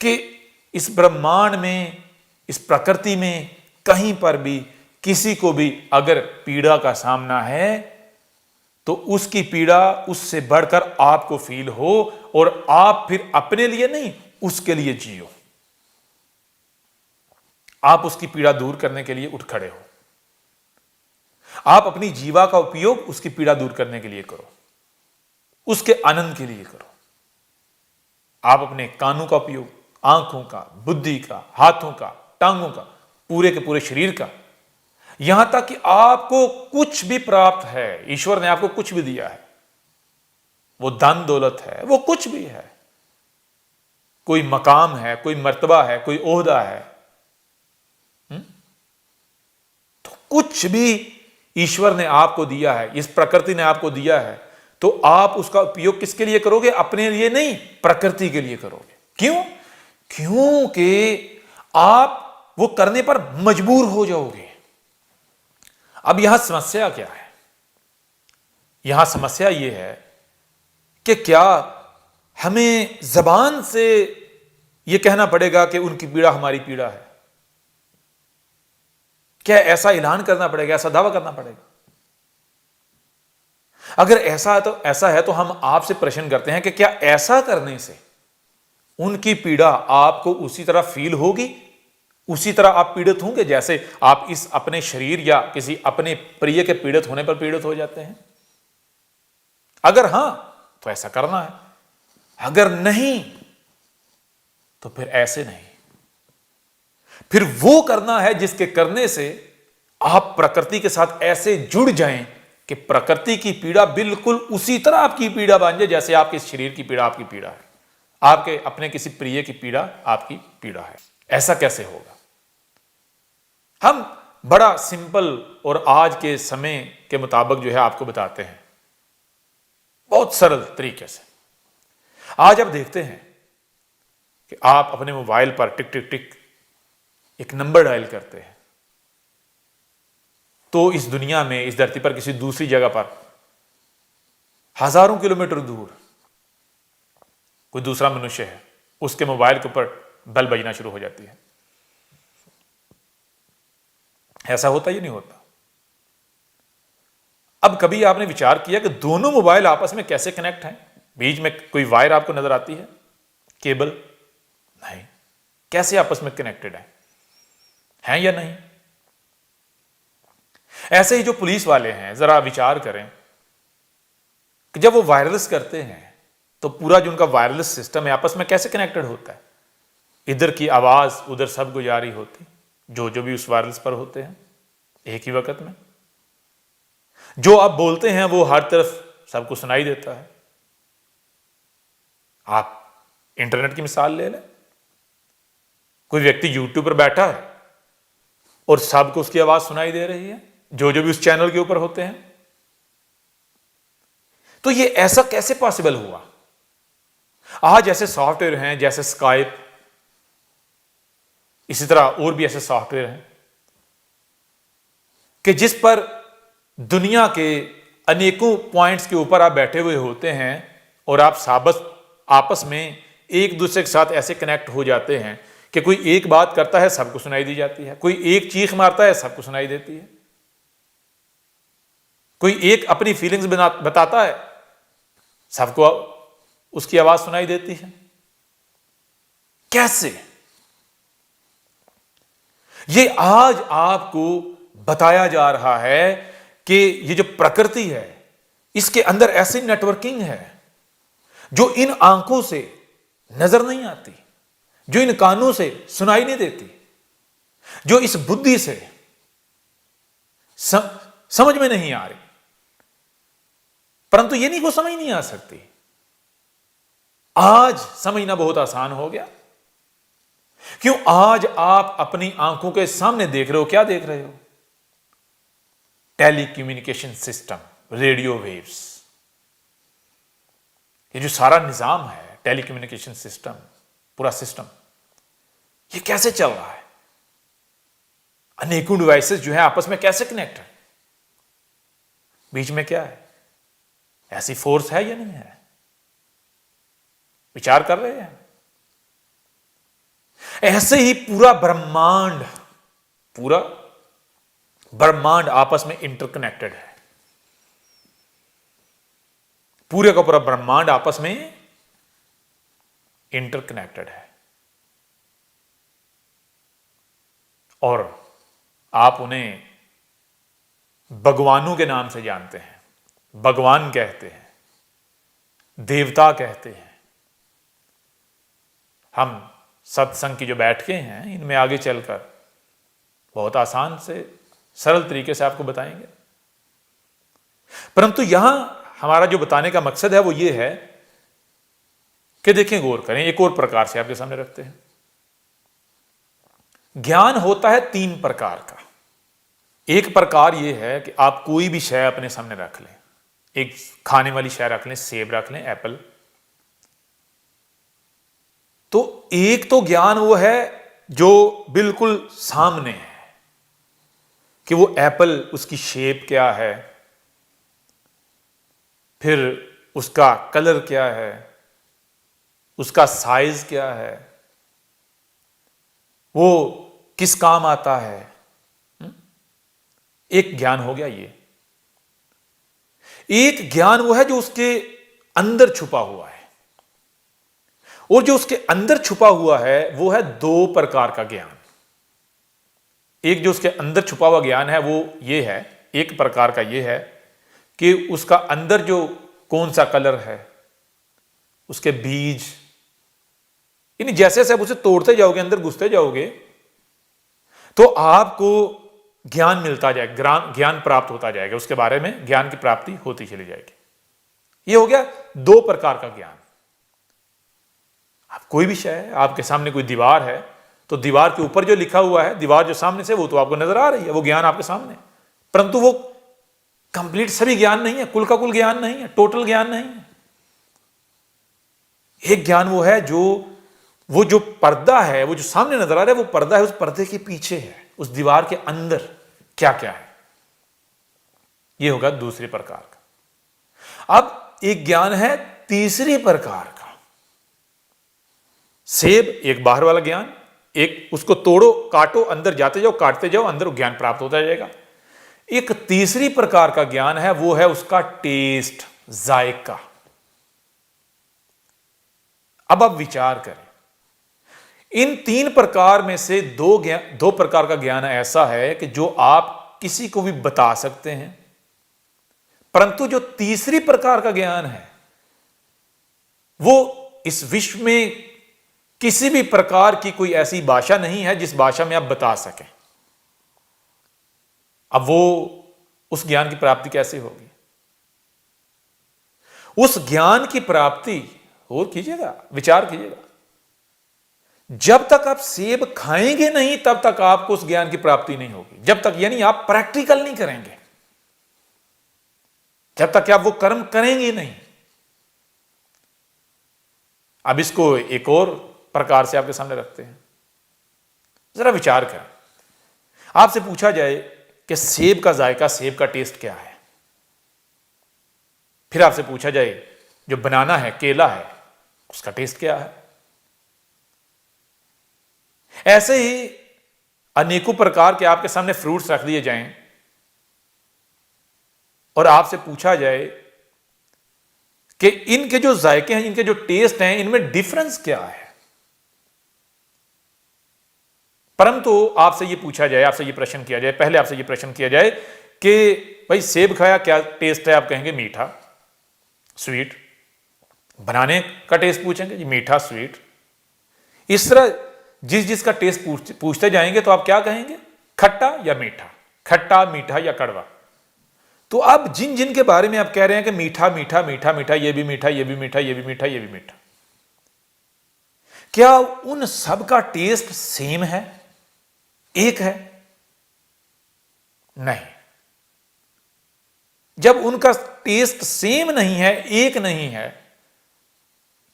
कि इस ब्रह्मांड में, इस प्रकृति में कहीं पर भी किसी को भी अगर पीड़ा का सामना है तो उसकी पीड़ा उससे बढ़कर आपको फील हो और आप फिर अपने लिए नहीं, उसके लिए जियो। आप उसकी पीड़ा दूर करने के लिए उठ खड़े हो। आप अपनी जीवा का उपयोग उसकी पीड़ा दूर करने के लिए करो, उसके आनंद के लिए करो। आप अपने कानों का उपयोग, आंखों का, बुद्धि का, हाथों का, टांगों का, पूरे के पूरे शरीर का, यहां तक कि आपको कुछ भी प्राप्त है, ईश्वर ने आपको कुछ भी दिया है, वो धन दौलत है, वो कुछ भी है, कोई मकाम है, कोई मर्तबा है, कोई ओहदा है, तो कुछ भी ईश्वर ने आपको दिया है, इस प्रकृति ने आपको दिया है, तो आप उसका उपयोग किसके लिए करोगे? अपने लिए नहीं, प्रकृति के लिए करोगे। क्यों? क्योंकि आप वो करने पर मजबूर हो जाओगे। अब यहां समस्या क्या है? यहां समस्या यह है कि क्या हमें जबान से यह कहना पड़ेगा कि उनकी पीड़ा हमारी पीड़ा है? क्या ऐसा ऐलान करना पड़ेगा, ऐसा दावा करना पड़ेगा? अगर ऐसा है तो हम आपसे प्रश्न करते हैं कि क्या ऐसा करने से उनकी पीड़ा आपको उसी तरह फील होगी, उसी तरह आप पीड़ित होंगे जैसे आप इस अपने शरीर या किसी अपने प्रिय के पीड़ित होने पर पीड़ित हो जाते हैं? अगर हां तो ऐसा करना है, अगर नहीं तो फिर ऐसे नहीं। फिर वो करना है जिसके करने से आप प्रकृति के साथ ऐसे जुड़ जाएं कि प्रकृति की पीड़ा बिल्कुल उसी तरह आपकी पीड़ा बन जाए जैसे आपके शरीर की पीड़ा आपकी पीड़ा है, आपके अपने किसी प्रिय की पीड़ा आपकी पीड़ा है। ऐसा कैसे होगा? हम बड़ा सिंपल और आज के समय के मुताबिक जो है आपको बताते हैं, बहुत सरल तरीके से। आज आप देखते हैं कि आप अपने मोबाइल पर टिक टिक टिक एक नंबर डायल करते हैं, तो इस दुनिया में, इस धरती पर किसी दूसरी जगह पर हजारों किलोमीटर दूर कोई दूसरा मनुष्य है, उसके मोबाइल के ऊपर बेल बजना शुरू हो जाती है। ऐसा होता ही नहीं होता। अब कभी आपने विचार किया कि दोनों मोबाइल आपस में कैसे कनेक्ट हैं? बीच में कोई वायर आपको नजर आती है, केबल? नहीं। कैसे आपस में कनेक्टेड हैं या नहीं? ऐसे ही जो पुलिस वाले हैं, जरा विचार करें कि जब वो वायरलेस करते हैं तो पूरा जो उनका वायरलेस सिस्टम है आपस में कैसे कनेक्टेड होता है? इधर की आवाज उधर सब गुजारी होती, जो भी उस वायरलेस पर होते हैं एक ही वक्त में। जो आप बोलते हैं वो हर तरफ सबको सुनाई देता है। आप इंटरनेट की मिसाल ले लें, कोई व्यक्ति यूट्यूब पर बैठा है और सबको उसकी आवाज सुनाई दे रही है, जो भी उस चैनल के ऊपर होते हैं। तो ये ऐसा कैसे पॉसिबल हुआ? आज ऐसे सॉफ्टवेयर हैं जैसे स्काइप, इसी तरह और भी ऐसे सॉफ्टवेयर हैं कि जिस पर दुनिया के अनेकों पॉइंट्स के ऊपर आप बैठे हुए होते हैं और आप आपस में एक दूसरे के साथ ऐसे कनेक्ट हो जाते हैं कि कोई एक बात करता है सबको सुनाई दी जाती है, कोई एक चीख मारता है सबको सुनाई देती है, कोई एक अपनी फीलिंग्स बताता है सबको उसकी आवाज सुनाई देती है। कैसे? ये आज आपको बताया जा रहा है कि ये जो प्रकृति है इसके अंदर ऐसी नेटवर्किंग है जो इन आंखों से नजर नहीं आती, जो इन कानों से सुनाई नहीं देती, जो इस बुद्धि से समझ में नहीं आ रही। परंतु ये नहीं को समझ नहीं आ सकती। आज समझना बहुत आसान हो गया। क्यों? आज आप अपनी आंखों के सामने देख रहे हो। क्या देख रहे हो? Telecommunication system, radio waves. ये जो सारा निजाम है, टेलीकम्युनिकेशन सिस्टम, पूरा सिस्टम, ये कैसे चल रहा है? अनेकों डिवाइसेस जो है आपस में कैसे कनेक्ट है? बीच में क्या है? ऐसी फोर्स है या नहीं है? विचार कर रहे हैं? ऐसे ही पूरा ब्रह्मांड आपस में इंटरकनेक्टेड है। पूरे का पूरा ब्रह्मांड आपस में इंटरकनेक्टेड है। और आप उन्हें भगवानों के नाम से जानते हैं। भगवान कहते हैं, देवता कहते हैं। हम सत्संग की जो बैठकें हैं इनमें आगे चलकर बहुत आसान से सरल तरीके से आपको बताएंगे। परंतु यहां हमारा जो बताने का मकसद है वो ये है कि देखें, गौर करें, एक और प्रकार से आपके सामने रखते हैं। ज्ञान होता है 3 प्रकार का। एक प्रकार यह है कि आप कोई भी शय अपने सामने रख लें, एक खाने वाली शय रख लें, सेब रख लें, एप्पल। तो एक तो ज्ञान वो है जो बिल्कुल सामने है कि वो एप्पल, उसकी शेप क्या है, फिर उसका कलर क्या है, उसका साइज क्या है, वो किस काम आता है। एक ज्ञान हो गया ये। एक ज्ञान वो है जो उसके अंदर छुपा हुआ है, और जो उसके अंदर छुपा हुआ है वो है 2 प्रकार का ज्ञान। एक जो उसके अंदर छुपा हुआ ज्ञान है वो ये है, एक प्रकार का ये है कि उसका अंदर जो कौन सा कलर है, उसके बीज, यानी जैसे जैसे आप उसे तोड़ते जाओगे, अंदर घुसते जाओगे, तो आपको ज्ञान मिलता जाएगा, ज्ञान प्राप्त होता जाएगा, उसके बारे में ज्ञान की प्राप्ति होती चली जाएगी। यह हो गया 2 प्रकार का ज्ञान। आप कोई भी शय है, आपके सामने कोई दीवार है, तो दीवार के ऊपर जो लिखा हुआ है, दीवार जो सामने से, वो तो आपको नजर आ रही है, वो ज्ञान आपके सामने, परंतु वो कंप्लीट सभी ज्ञान नहीं है, कुल का कुल ज्ञान नहीं है, टोटल ज्ञान नहीं है। एक ज्ञान वो है जो वो जो पर्दा है, वो जो सामने नजर आ रहा है, वो पर्दा है, उस पर्दे के पीछे है, उस दीवार के अंदर क्या क्या है। यह होगा दूसरे प्रकार का। अब एक ज्ञान है तीसरी प्रकार का। सेब एक बाहर वाला ज्ञान, एक उसको तोड़ो, काटो, अंदर जाते जाओ, काटते जाओ, अंदर ज्ञान प्राप्त होता जाएगा। एक तीसरी प्रकार का ज्ञान है, वो है उसका टेस्ट, जायका। अब आप विचार करें, इन 3 प्रकार में से 2 प्रकार का ज्ञान ऐसा है कि जो आप किसी को भी बता सकते हैं, परंतु जो तीसरी प्रकार का ज्ञान है वो इस विश्व में किसी भी प्रकार की कोई ऐसी भाषा नहीं है जिस भाषा में आप बता सकें। अब वो उस ज्ञान की प्राप्ति कैसे होगी? उस ज्ञान की प्राप्ति, और कीजिएगा, विचार कीजिएगा, जब तक आप सेब खाएंगे नहीं तब तक आपको उस ज्ञान की प्राप्ति नहीं होगी। जब तक, यानी आप प्रैक्टिकल नहीं करेंगे, जब तक कि आप वो कर्म करेंगे नहीं। अब इसको एक और प्रकार से आपके सामने रखते हैं। जरा विचार करें, आपसे पूछा जाए कि सेब का जायका, सेब का टेस्ट क्या है, फिर आपसे पूछा जाए जो बनाना है, केला है, उसका टेस्ट क्या है। ऐसे ही अनेकों प्रकार के आपके सामने फ्रूट्स रख दिए जाएं और आपसे पूछा जाए कि इनके जो जायके हैं, इनके जो टेस्ट हैं, इनमें डिफरेंस क्या है। परंतु आपसे यह पूछा जाए, आपसे यह प्रश्न किया जाए, पहले आपसे यह प्रश्न किया जाए कि भाई सेब खाया, क्या टेस्ट है? आप कहेंगे मीठा, स्वीट। बनाने का टेस्ट पूछेंगे जी, मीठा, स्वीट। इस तरह जिसका टेस्ट पूछते जाएंगे तो आप क्या कहेंगे? खट्टा या मीठा, खट्टा, मीठा या कड़वा। तो अब जिन के बारे में आप कह रहे हैं कि मीठा मीठा मीठा मीठा, ये भी मीठा, ये भी मीठा, ये भी मीठा, ये भी मीठा, क्या उन सब का टेस्ट सेम है, एक है? नहीं। जब उनका टेस्ट सेम नहीं है, एक नहीं है,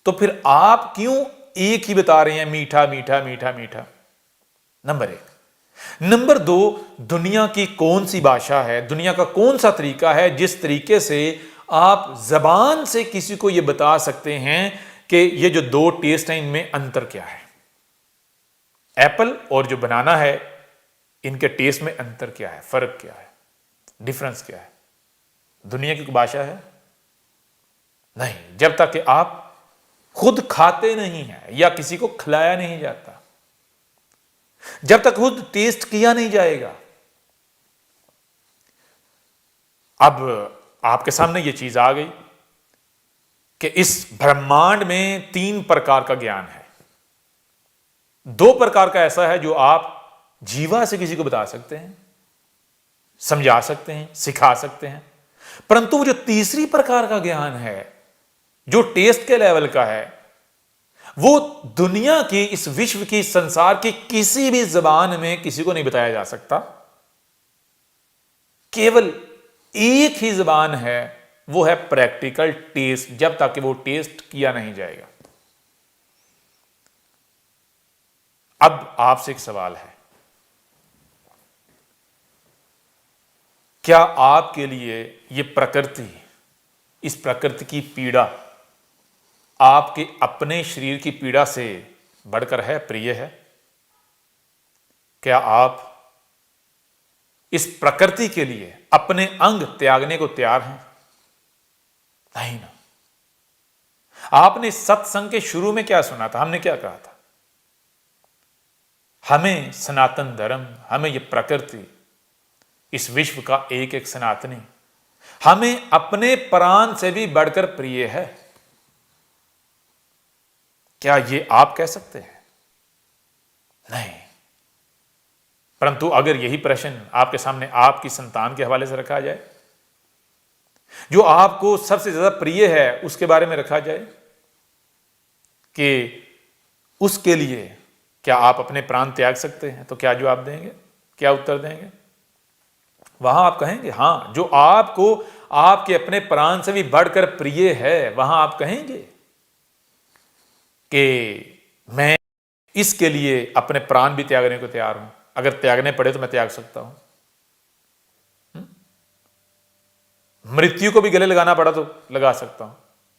तो फिर आप क्यों एक ही बता रहे हैं, मीठा मीठा मीठा मीठा? नंबर 1। नंबर 2, दुनिया की कौन सी भाषा है, दुनिया का कौन सा तरीका है जिस तरीके से आप जबान से किसी को यह बता सकते हैं कि ये जो 2 टेस्ट हैं इनमें अंतर क्या है? एप्पल और जो बनाना है, इनके टेस्ट में अंतर क्या है, फर्क क्या है, डिफरेंस क्या है? दुनिया की भाषा है? नहीं। जब तक कि आप खुद खाते नहीं हैं या किसी को खिलाया नहीं जाता, जब तक खुद टेस्ट किया नहीं जाएगा। अब आपके सामने यह चीज आ गई कि इस ब्रह्मांड में 3 प्रकार का ज्ञान है। 2 प्रकार का ऐसा है जो आप जीवा से किसी को बता सकते हैं, समझा सकते हैं, सिखा सकते हैं, परंतु वो जो तीसरी प्रकार का ज्ञान है, जो टेस्ट के लेवल का है, वो दुनिया की, इस विश्व की, संसार की किसी भी जबान में किसी को नहीं बताया जा सकता। केवल एक ही जबान है, वो है प्रैक्टिकल टेस्ट, जब तक कि वो टेस्ट किया नहीं जाएगा। अब आपसे एक सवाल है, क्या आपके लिए ये प्रकृति, इस प्रकृति की पीड़ा आपके अपने शरीर की पीड़ा से बढ़कर है, प्रिय है? क्या आप इस प्रकृति के लिए अपने अंग त्यागने को तैयार हैं? नहीं ना। आपने सत्संग के शुरू में क्या सुना था? हमने क्या कहा था? हमें सनातन धर्म, हमें ये प्रकृति, इस विश्व का एक एक सनातनी हमें अपने प्राण से भी बढ़कर प्रिय है। क्या ये आप कह सकते हैं? नहीं। परंतु अगर यही प्रश्न आपके सामने आपकी संतान के हवाले से रखा जाए, जो आपको सबसे ज्यादा प्रिय है, उसके बारे में रखा जाए कि उसके लिए क्या आप अपने प्राण त्याग सकते हैं, तो क्या जवाब देंगे? क्या उत्तर देंगे? वहां आप कहेंगे हां, जो आपको आपके अपने प्राण से भी बढ़कर प्रिय है, वहां आप कहेंगे कि मैं इसके लिए अपने प्राण भी त्यागने को तैयार हूं, अगर त्यागने पड़े तो मैं त्याग सकता हूं, मृत्यु को भी गले लगाना पड़ा तो लगा सकता हूं।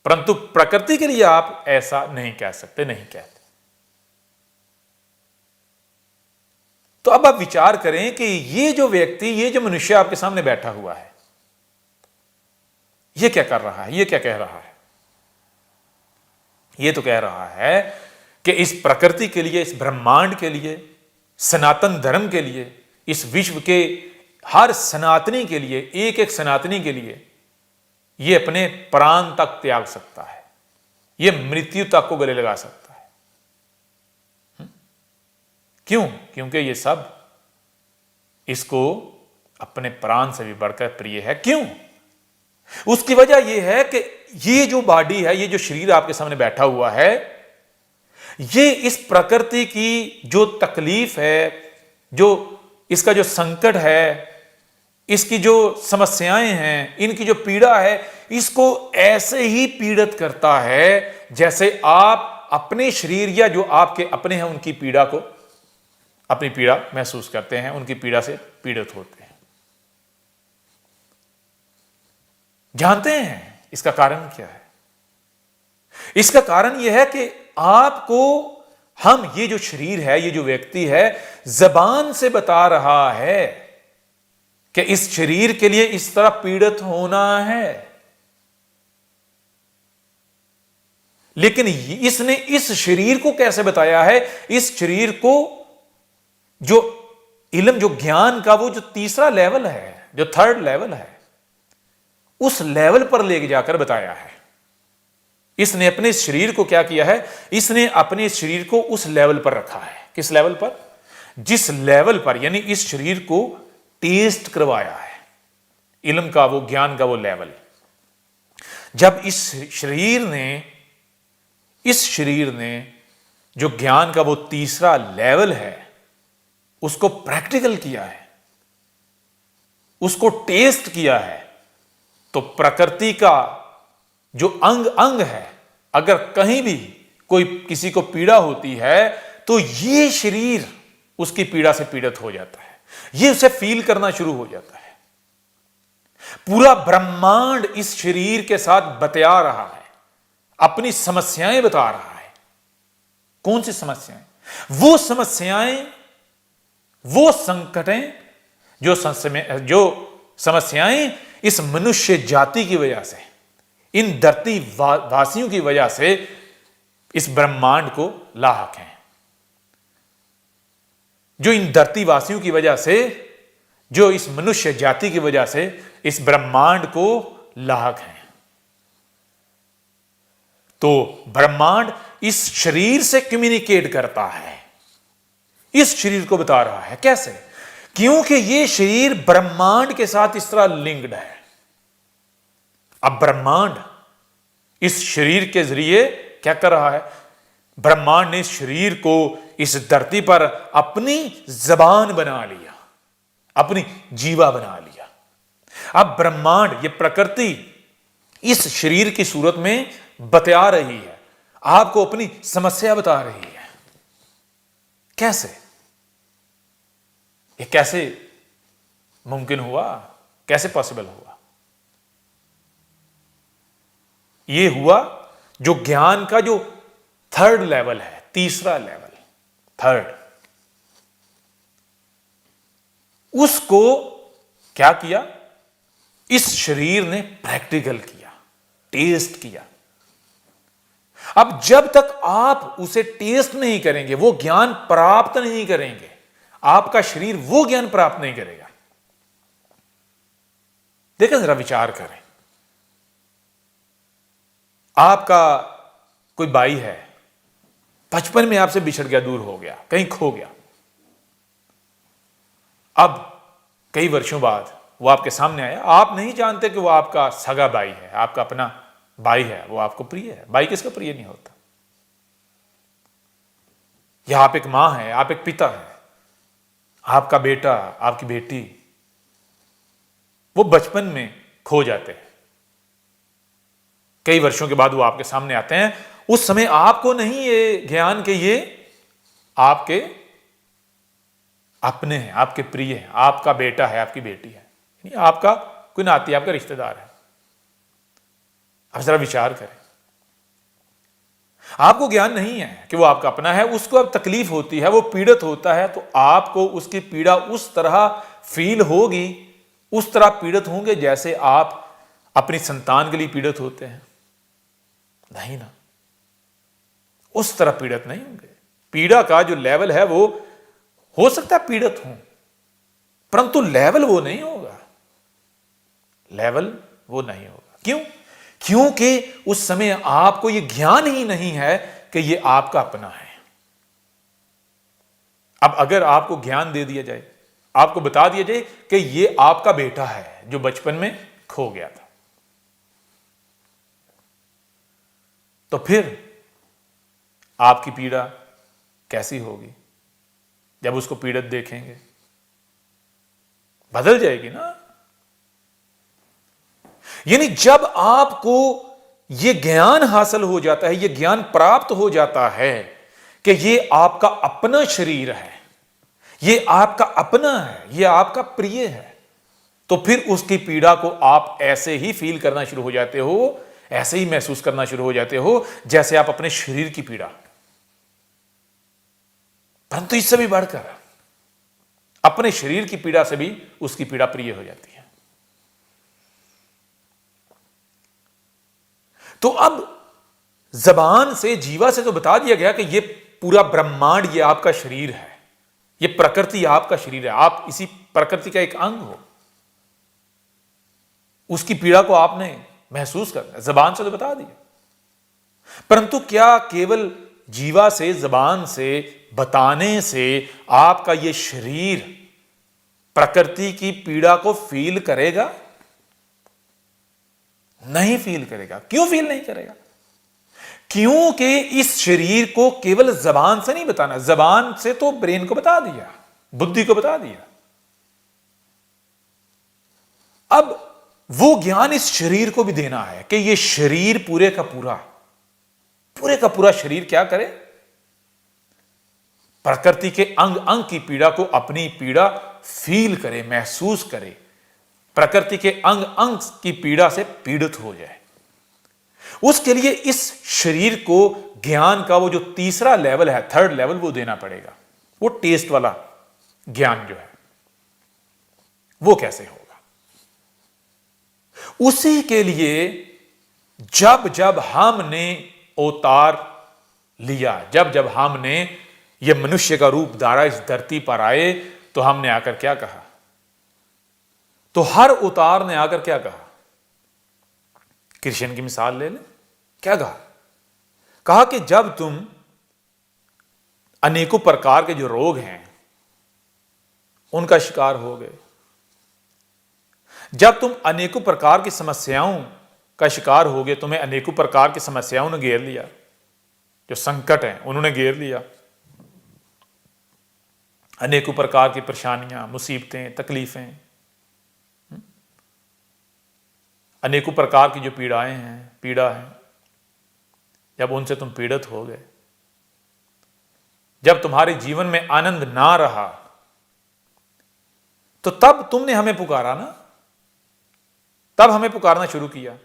परंतु प्रकृति के लिए आप ऐसा नहीं कह सकते, नहीं कहते। तो अब आप विचार करें कि ये जो व्यक्ति, ये जो मनुष्य आपके सामने बैठा हुआ है, ये क्या कर रहा है? ये क्या कह रहा है? ये तो कह रहा है कि इस प्रकृति के लिए, इस ब्रह्मांड के लिए, सनातन धर्म के लिए, इस विश्व के हर सनातनी के लिए, एक एक सनातनी के लिए ये अपने प्राण तक त्याग सकता है, ये मृत्यु तक को गले लगा सकता है। क्यों? क्योंकि ये सब इसको अपने प्राण से भी बढ़कर प्रिय है। क्यों? उसकी वजह यह है कि ये जो बॉडी है, ये जो शरीर आपके सामने बैठा हुआ है, ये इस प्रकृति की जो तकलीफ है, जो इसका जो संकट है, इसकी जो समस्याएं हैं, इनकी जो पीड़ा है, इसको ऐसे ही पीड़ित करता है जैसे आप अपने शरीर या जो आपके अपने हैं उनकी पीड़ा को, अपनी पीड़ा महसूस करते हैं, उनकी पीड़ा से पीड़ित होते हैं। जानते हैं इसका कारण क्या है? इसका कारण यह है कि आपको हम, ये जो शरीर है, ये जो व्यक्ति है, जबान से बता रहा है कि इस शरीर के लिए इस तरह पीड़ित होना है, लेकिन इसने इस शरीर को कैसे बताया है? इस शरीर को जो इल्म, जो ज्ञान का वो जो तीसरा लेवल है, जो थर्ड लेवल है, उस लेवल पर ले जाकर बताया है। इसने अपने शरीर को क्या किया है? इसने अपने शरीर को उस लेवल पर रखा है। किस लेवल पर? जिस लेवल पर, यानी इस शरीर को टेस्ट करवाया है, इल्म का वो, ज्ञान का वो लेवल। जब इस शरीर ने जो ज्ञान का वो तीसरा लेवल है उसको प्रैक्टिकल किया है, उसको टेस्ट किया है, तो प्रकृति का जो अंग अंग है, अगर कहीं भी कोई किसी को पीड़ा होती है तो ये शरीर उसकी पीड़ा से पीड़ित हो जाता है, ये उसे फील करना शुरू हो जाता है। पूरा ब्रह्मांड इस शरीर के साथ बतिया रहा है, अपनी समस्याएं बता रहा है। कौन सी समस्याएं? वो समस्याएं, वो संकटें, जो समस्याएं इस मनुष्य जाति की वजह से, इन धरती वासियों की वजह से इस ब्रह्मांड को लाहक हैं, जो इन धरती वासियों की वजह से, जो इस मनुष्य जाति की वजह से इस ब्रह्मांड को लाहक हैं। तो ब्रह्मांड इस शरीर से कम्युनिकेट करता है, इस शरीर को बता रहा है। कैसे? क्योंकि ये शरीर ब्रह्मांड के साथ इस तरह लिंक्ड है। अब ब्रह्मांड इस शरीर के जरिए क्या कर रहा है? ब्रह्मांड ने इस शरीर को इस धरती पर अपनी जबान बना लिया, अपनी जीवा बना लिया। अब ब्रह्मांड, ये प्रकृति इस शरीर की सूरत में बता रही है, आपको अपनी समस्या बता रही है। कैसे? ये कैसे मुमकिन हुआ? कैसे पॉसिबल हुआ? ये हुआ जो ज्ञान का जो थर्ड लेवल है, तीसरा लेवल, थर्ड, उसको क्या किया? इस शरीर ने प्रैक्टिकल किया, टेस्ट किया। अब जब तक आप उसे टेस्ट नहीं करेंगे, वो ज्ञान प्राप्त नहीं करेंगे, आपका शरीर वो ज्ञान प्राप्त नहीं करेगा। देखें, जरा विचार करें, आपका कोई भाई है, बचपन में आपसे बिछड़ गया, दूर हो गया, कहीं खो गया। अब कई वर्षों बाद वो आपके सामने आया, आप नहीं जानते कि वो आपका सगा भाई है, आपका अपना भाई है, वो आपको प्रिय है। भाई किसका प्रिय नहीं होता? या आप एक मां है, आप एक पिता है, आपका बेटा, आपकी बेटी, वो बचपन में खो जाते हैं, कई वर्षों के बाद वो आपके सामने आते हैं। उस समय आपको नहीं ये ज्ञान के ये आपके अपने हैं, आपके प्रिय हैं, आपका बेटा है, आपकी बेटी है, आपका कोई नाती, आपका रिश्तेदार है। अब जरा विचार करें, आपको ज्ञान नहीं है कि वो आपका अपना है, उसको अब तकलीफ होती है, वो पीड़ित होता है, तो आपको उसकी पीड़ा उस तरह फील होगी, उस तरह पीड़ित होंगे जैसे आप अपनी संतान के लिए पीड़ित होते हैं? नहीं ना, उस तरह पीड़ित नहीं होंगे। पीड़ा का जो लेवल है वो हो सकता है पीड़ित हो, परंतु लेवल वो नहीं होगा, लेवल वो नहीं होगा। क्यों? क्योंकि उस समय आपको ये ज्ञान ही नहीं है कि ये आपका अपना है। अब अगर आपको ज्ञान दे दिया जाए, आपको बता दिया जाए कि ये आपका बेटा है जो बचपन में खो गया था, तो फिर आपकी पीड़ा कैसी होगी? जब उसको पीड़ित देखेंगे, बदल जाएगी ना। यानी जब आपको यह ज्ञान हासिल हो जाता है, यह ज्ञान प्राप्त हो जाता है कि यह आपका अपना शरीर है, यह आपका अपना है, यह आपका प्रिय है, तो फिर उसकी पीड़ा को आप ऐसे ही फील करना शुरू हो जाते हो, ऐसे ही महसूस करना शुरू हो जाते हो जैसे आप अपने शरीर की पीड़ा। परंतु इससे भी बढ़कर अपने शरीर की पीड़ा से भी उसकी पीड़ा प्रिय हो जाती है। तो अब जबान से, जीवा से तो बता दिया गया कि यह पूरा ब्रह्मांड ये आपका शरीर है, यह प्रकृति आपका शरीर है, आप इसी प्रकृति का एक अंग हो। उसकी पीड़ा को आपने महसूस करना, जबान से तो बता दिया, परंतु क्या केवल जीवा से, जबान से बताने से आपका यह शरीर प्रकृति की पीड़ा को फील करेगा? नहीं फील करेगा। क्यों फील नहीं करेगा? क्योंकि इस शरीर को केवल जबान से नहीं बताना, जबान से तो ब्रेन को बता दिया, बुद्धि को बता दिया। अब वो ज्ञान इस शरीर को भी देना है कि ये शरीर पूरे का पूरा शरीर क्या करे? प्रकृति के अंग अंग की पीड़ा को अपनी पीड़ा फील करे, महसूस करे, प्रकृति के अंग अंग की पीड़ा से पीड़ित हो जाए। उसके लिए इस शरीर को ज्ञान का वो जो तीसरा लेवल है, थर्ड लेवल, वो देना पड़ेगा। वो टेस्ट वाला ज्ञान जो है वो कैसे होगा? उसी के लिए जब जब हमने अवतार लिया, जब जब हमने ये मनुष्य का रूप धारा, इस धरती पर आए, तो हमने आकर क्या कहा? तो हर अवतार ने आकर क्या कहा? कृष्ण की मिसाल ले लें, क्या कहा? कहा कि जब तुम अनेकों प्रकार के जो रोग हैं उनका शिकार हो गए, जब तुम अनेकों प्रकार की समस्याओं का शिकार हो गए, तुम्हें अनेकों प्रकार की समस्याओं ने घेर लिया, जो संकट हैं उन्होंने घेर लिया, अनेकों प्रकार की परेशानियां, मुसीबतें, तकलीफें, अनेकों प्रकार की जो पीड़ा है, जब उनसे तुम पीड़ित हो गए, जब तुम्हारे जीवन में आनंद ना रहा, तो तब तुमने हमें पुकारा ना, तब हमें पुकारना शुरू किया।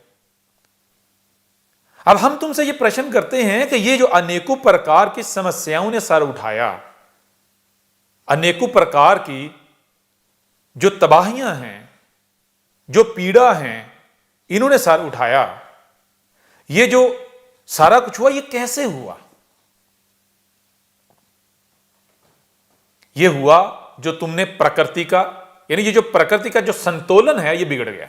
अब हम तुमसे ये प्रश्न करते हैं कि ये जो अनेकों प्रकार की समस्याओं ने सर उठाया, अनेकों प्रकार की जो तबाहियां हैं, जो पीड़ा हैं, इन्होंने सर उठाया, ये जो सारा कुछ हुआ, ये कैसे हुआ? ये हुआ जो तुमने प्रकृति का, यानी ये जो प्रकृति का जो संतुलन है, ये बिगड़ गया।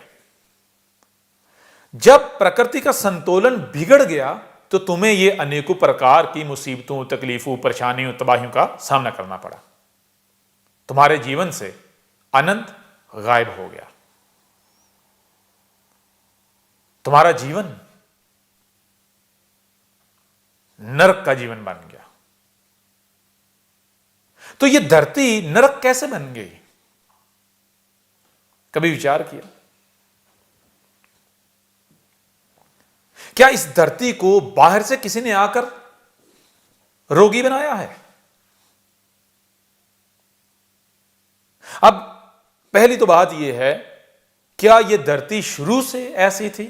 जब प्रकृति का संतुलन बिगड़ गया तो तुम्हें ये अनेकों प्रकार की मुसीबतों, तकलीफों, परेशानियों, तबाहियों का सामना करना पड़ा। तुम्हारे जीवन से आनंद गायब हो गया, तुम्हारा जीवन नरक का जीवन बन गया। तो ये धरती नरक कैसे बन गई? कभी विचार किया? क्या इस धरती को बाहर से किसी ने आकर रोगी बनाया है? अब पहली तो बात यह है, क्या यह धरती शुरू से ऐसी थी?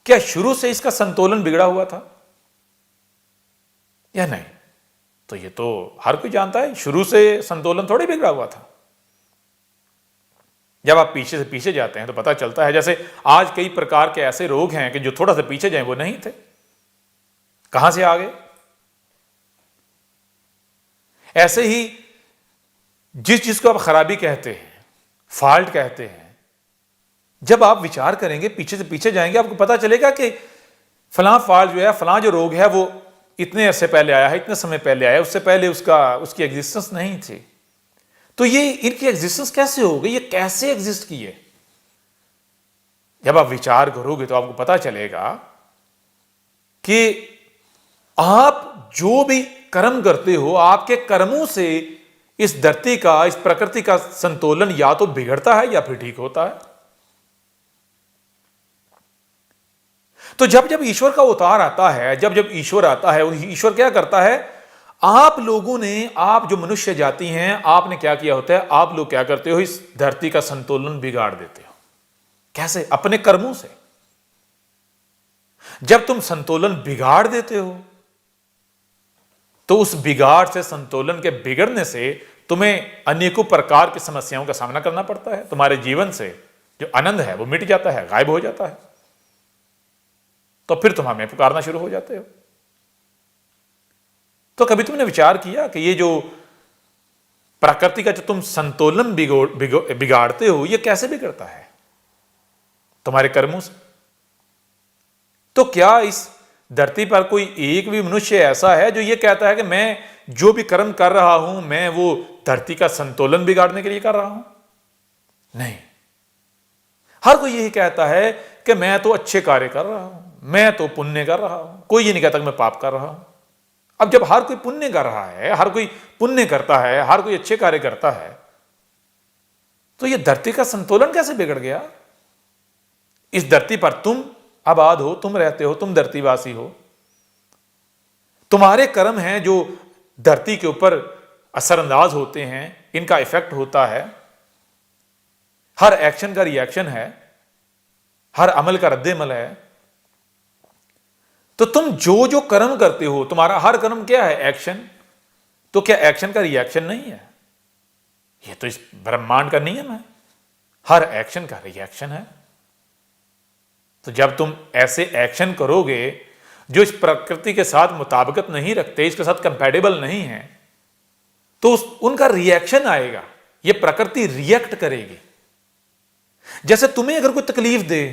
क्या शुरू से इसका संतुलन बिगड़ा हुआ था या नहीं? तो ये तो हर कोई जानता है, शुरू से संतुलन थोड़ी बिगड़ा हुआ था। जब आप पीछे से पीछे जाते हैं तो पता चलता है, जैसे आज कई प्रकार के ऐसे रोग हैं कि जो थोड़ा सा पीछे जाए वो नहीं थे, कहां से आ गए? ऐसे ही जिस चीज को आप खराबी कहते हैं, फॉल्ट कहते हैं, जब आप विचार करेंगे, पीछे से पीछे जाएंगे, आपको पता चलेगा कि फलां फॉल्ट जो है, फलां जो रोग है, वो इतने अरसे पहले आया है, इतने समय पहले आया, उससे पहले उसकी एग्जिस्टेंस नहीं थी। तो ये इनकी एग्जिस्टेंस कैसे हो गई? ये कैसे एग्जिस्ट किए? जब आप विचार करोगे तो आपको पता चलेगा कि आप जो भी कर्म करते हो, आपके कर्मों से इस धरती का, इस प्रकृति का संतुलन या तो बिगड़ता है या फिर ठीक होता है। तो जब जब ईश्वर का अवतार आता है, जब जब ईश्वर आता है, ईश्वर क्या करता है? आप लोगों ने, आप जो मनुष्य जाति हैं, आपने क्या किया होता है? आप लोग क्या करते हो? इस धरती का संतुलन बिगाड़ देते हो। कैसे? अपने कर्मों से। जब तुम संतुलन बिगाड़ देते हो तो उस बिगाड़ से, संतुलन के बिगड़ने से तुम्हें अनेकों प्रकार की समस्याओं का सामना करना पड़ता है। तुम्हारे जीवन से जो आनंद है वो मिट जाता है, गायब हो जाता है। तो फिर तुम हमें पुकारना शुरू हो जाते हो। तो कभी तुमने विचार किया कि ये जो प्रकृति का जो तुम संतुलन बिगाड़ते हो, ये कैसे बिगड़ता है? तुम्हारे कर्मों से। तो क्या इस धरती पर कोई एक भी मनुष्य ऐसा है जो ये कहता है कि मैं जो भी कर्म कर रहा हूं, मैं वो धरती का संतुलन बिगाड़ने के लिए कर रहा हूं? नहीं। हर कोई यही कहता है कि मैं तो अच्छे कार्य कर रहा हूं, मैं तो पुण्य कर रहा हूं। कोई ये नहीं कहता कि मैं पाप कर रहा हूं। अब जब हर कोई पुण्य कर रहा है, हर कोई पुण्य करता है, हर कोई अच्छे कार्य करता है, तो ये धरती का संतुलन कैसे बिगड़ गया? इस धरती पर तुम आबाद हो, तुम रहते हो, तुम धरतीवासी हो। तुम्हारे कर्म हैं जो धरती के ऊपर असरअंदाज होते हैं, इनका इफेक्ट होता है। हर एक्शन का रिएक्शन है, हर अमल का रद्द-ए-अमल है। तो तुम जो जो कर्म करते हो, तुम्हारा हर कर्म क्या है? एक्शन। तो क्या एक्शन का रिएक्शन नहीं है? यह तो इस ब्रह्मांड का नियम है, हर एक्शन का रिएक्शन है। तो जब तुम ऐसे एक्शन करोगे जो इस प्रकृति के साथ मुताबिकत नहीं रखते, इसके साथ कंपैटिबल नहीं है, तो उनका रिएक्शन आएगा। यह प्रकृति रिएक्ट करेगी। जैसे तुम्हें अगर कोई तकलीफ दे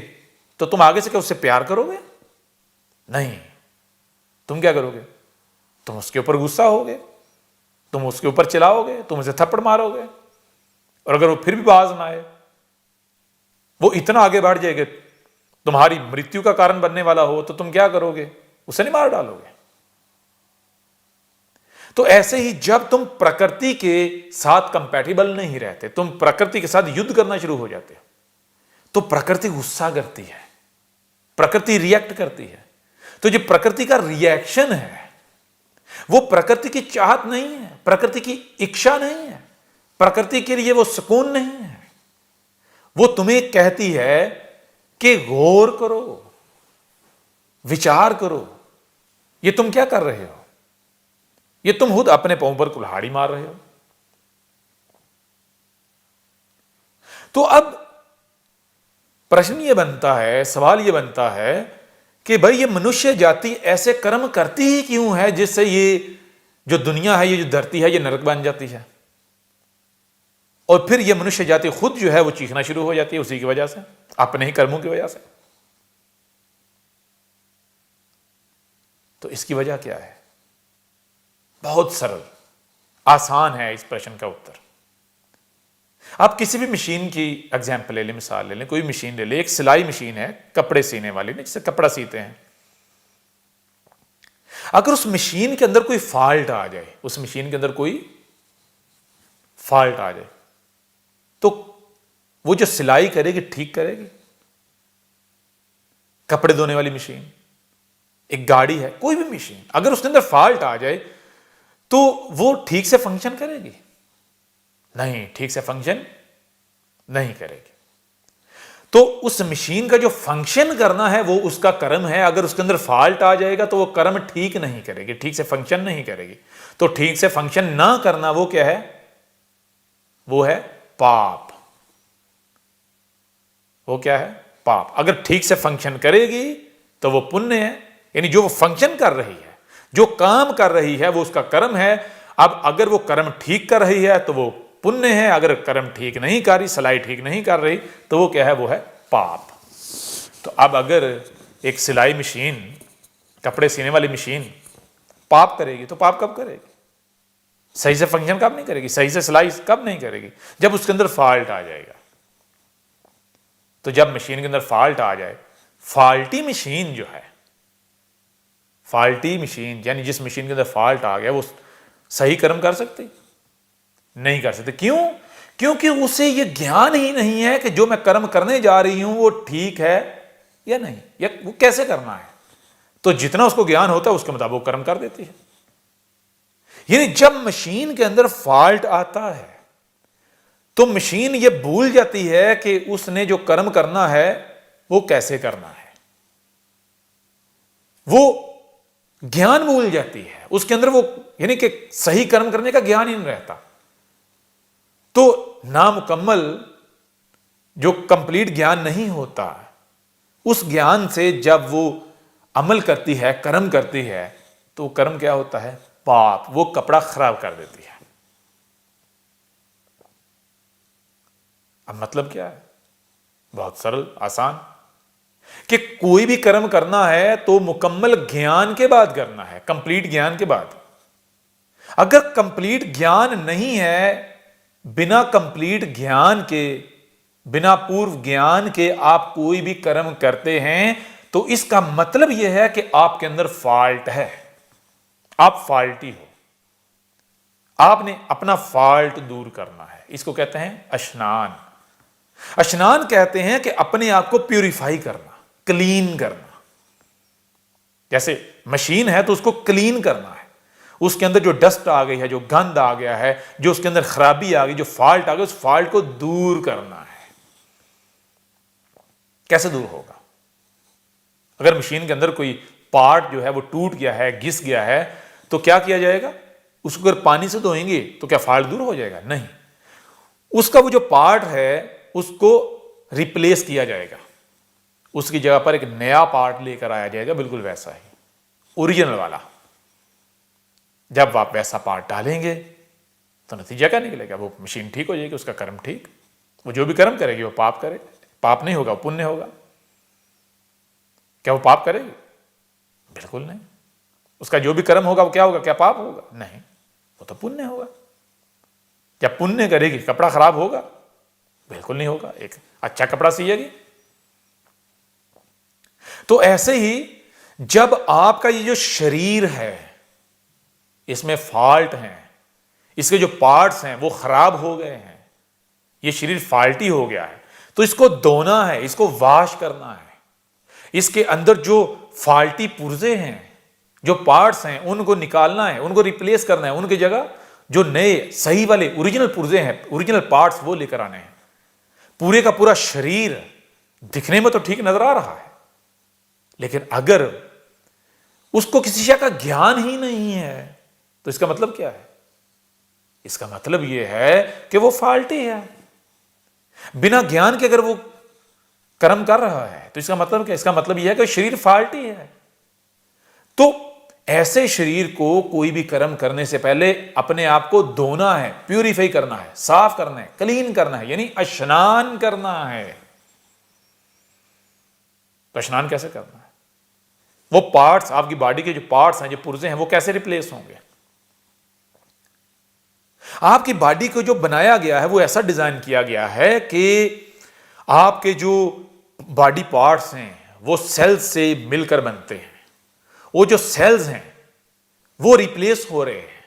तो तुम आगे से क्या उससे प्यार करोगे? नहीं। तुम क्या करोगे? तुम उसके ऊपर गुस्सा होगे, तुम उसके ऊपर चिल्लाओगे, तुम उसे थप्पड़ मारोगे। और अगर वो फिर भी बाज ना आए, वो इतना आगे बढ़ जाएगा, तुम्हारी मृत्यु का कारण बनने वाला हो तो तुम क्या करोगे? उसे नहीं मार डालोगे। तो ऐसे ही जब तुम प्रकृति के साथ कंपैटिबल नहीं रहते, तुम प्रकृति के साथ युद्ध करना शुरू हो जाते हो, तो प्रकृति गुस्सा करती है, प्रकृति रिएक्ट करती है। तो जो प्रकृति का रिएक्शन है वो प्रकृति की चाहत नहीं है, प्रकृति की इच्छा नहीं है, प्रकृति के लिए वो सुकून नहीं है। वो तुम्हें कहती है कि गौर करो, विचार करो, ये तुम क्या कर रहे हो? ये तुम खुद अपने पांव पर कुल्हाड़ी मार रहे हो। तो अब प्रश्न ये बनता है, सवाल ये बनता है कि भाई ये मनुष्य जाति ऐसे कर्म करती ही क्यों है जिससे ये जो दुनिया है, ये जो धरती है, ये नरक बन जाती है? और फिर ये मनुष्य जाति खुद जो है वो चीखना शुरू हो जाती है उसी की वजह से, अपने ही कर्मों की वजह से। तो इसकी वजह क्या है? बहुत सरल, आसान है इस प्रश्न का उत्तर। आप किसी भी मशीन की एग्जाम्पल ले लें, मिसाल ले लें, कोई मशीन ले लें, एक सिलाई मशीन है कपड़े सीने वाली, नहीं, जिससे कपड़ा सीते हैं। अगर उस मशीन के अंदर कोई फॉल्ट आ जाए, उस मशीन के अंदर कोई फॉल्ट आ जाए, तो वो जो सिलाई करेगी ठीक करेगी? कपड़े धोने वाली मशीन, एक गाड़ी है, कोई भी मशीन, अगर उसके अंदर फॉल्ट आ जाए तो वो ठीक से फंक्शन करेगी? नहीं, ठीक से फंक्शन नहीं करेगी। तो उस मशीन का जो फंक्शन करना है वो उसका कर्म है। अगर उसके अंदर फॉल्ट आ जाएगा तो वो कर्म ठीक नहीं करेगी, ठीक से फंक्शन नहीं करेगी। तो ठीक से फंक्शन ना करना वो क्या है? वो है पाप। वो क्या है? पाप। अगर ठीक से फंक्शन करेगी तो वो पुण्य है, यानी जो वो फंक्शन कर रही है, जो काम कर रही है, वो उसका कर्म है। अब अगर वो कर्म ठीक कर रही है तो वो पुण्य है, अगर कर्म ठीक नहीं कर रही, सिलाई ठीक नहीं कर रही, तो वो क्या है? वो है पाप। तो अब अगर एक सिलाई मशीन, कपड़े सीने वाली मशीन पाप करेगी तो पाप कब करेगी? सही से फंक्शन कब नहीं करेगी? सही से सिलाई कब नहीं करेगी? जब उसके अंदर फॉल्ट आ जाएगा। तो जब मशीन के अंदर फॉल्ट आ जाए, फॉल्टी मशीन जो है, फॉल्टी मशीन यानी जिस मशीन के अंदर फॉल्ट आ गया, वो सही कर्म कर सकती? नहीं कर सकते। क्यों? क्योंकि उसे ये ज्ञान ही नहीं है कि जो मैं कर्म करने जा रही हूं वो ठीक है या नहीं, या वो कैसे करना है। तो जितना उसको ज्ञान होता है उसके मुताबिक वो कर्म कर देती है। यानी जब मशीन के अंदर फॉल्ट आता है तो मशीन ये भूल जाती है कि उसने जो कर्म करना है वो कैसे करना है। वो ज्ञान भूल जाती है, उसके अंदर वो यानी कि सही कर्म करने का ज्ञान ही नहीं रहता। तो नामुकम्मल जो कंप्लीट ज्ञान नहीं होता, उस ज्ञान से जब वो अमल करती है, कर्म करती है, तो कर्म क्या होता है? पाप। वो कपड़ा खराब कर देती है। अब मतलब क्या है? बहुत सरल, आसान, कि कोई भी कर्म करना है तो मुकम्मल ज्ञान के बाद करना है, कंप्लीट ज्ञान के बाद। अगर कंप्लीट ज्ञान नहीं है, बिना कंप्लीट ज्ञान के, बिना पूर्व ज्ञान के आप कोई भी कर्म करते हैं तो इसका मतलब यह है कि आपके अंदर फॉल्ट है, आप फॉल्टी हो। आपने अपना फॉल्ट दूर करना है। इसको कहते हैं अश्नान। अश्नान कहते हैं कि अपने आप को प्यूरिफाई करना, क्लीन करना। जैसे मशीन है तो उसको क्लीन करना है, उसके अंदर जो डस्ट आ गई है, जो गंद आ गया है, जो उसके अंदर खराबी आ गई, जो फॉल्ट आ गया, उस फॉल्ट को दूर करना है। कैसे दूर होगा? अगर मशीन के अंदर कोई पार्ट जो है वो टूट गया है, घिस गया है, तो क्या किया जाएगा? उसको अगर पानी से धोएंगे तो क्या फॉल्ट दूर हो जाएगा? नहीं। उसका वो जो पार्ट है उसको रिप्लेस किया जाएगा, उसकी जगह पर एक नया पार्ट लेकर आया जाएगा, बिल्कुल वैसा ही, ओरिजिनल वाला। जब आप वैसा पार्ट डालेंगे तो नतीजा क्या निकलेगा? वो मशीन ठीक हो जाएगी, उसका कर्म ठीक। वो जो भी कर्म करेगी वो पाप करे, पाप नहीं होगा, वो पुण्य होगा। क्या वो पाप करेगी? बिल्कुल नहीं। उसका जो भी कर्म होगा वो क्या होगा? क्या पाप होगा? नहीं, वो तो पुण्य होगा। क्या पुण्य करेगी? कपड़ा खराब होगा? बिल्कुल नहीं होगा। एक अच्छा कपड़ा सिएगी, तो ऐसे ही जब आपका ये जो शरीर है, इसमें फॉल्ट हैं, इसके जो पार्ट्स हैं वो खराब हो गए हैं, ये शरीर फॉल्टी हो गया है, तो इसको धोना है, इसको वॉश करना है। इसके अंदर जो फॉल्टी पुर्जे हैं, जो पार्ट्स हैं, उनको निकालना है, उनको रिप्लेस करना है, उनकी जगह जो नए सही वाले ओरिजिनल पुर्जे हैं, ओरिजिनल पार्ट्स वो लेकर आने हैं। पूरे का पूरा शरीर दिखने में तो ठीक नजर आ रहा है, लेकिन अगर उसको किसी शय का ज्ञान ही नहीं है तो इसका मतलब क्या है? इसका मतलब यह है कि वो फॉल्टी है। बिना ज्ञान के अगर वो कर्म कर रहा है तो इसका मतलब क्या? इसका मतलब यह है कि शरीर फॉल्टी है। तो ऐसे शरीर को कोई भी कर्म करने से पहले अपने आप को धोना है, प्यूरिफाई करना है, साफ करना है, क्लीन करना है, यानी स्नान करना है। तो स्नान कैसे करना है? वो पार्ट्स, आपकी बॉडी के जो पार्ट्स हैं, जो पुर्जे हैं, वो कैसे रिप्लेस होंगे? आपकी बॉडी को जो बनाया गया है वो ऐसा डिजाइन किया गया है कि आपके जो बॉडी पार्ट्स हैं वो सेल्स से मिलकर बनते हैं। वो जो सेल्स हैं वो रिप्लेस हो रहे हैं,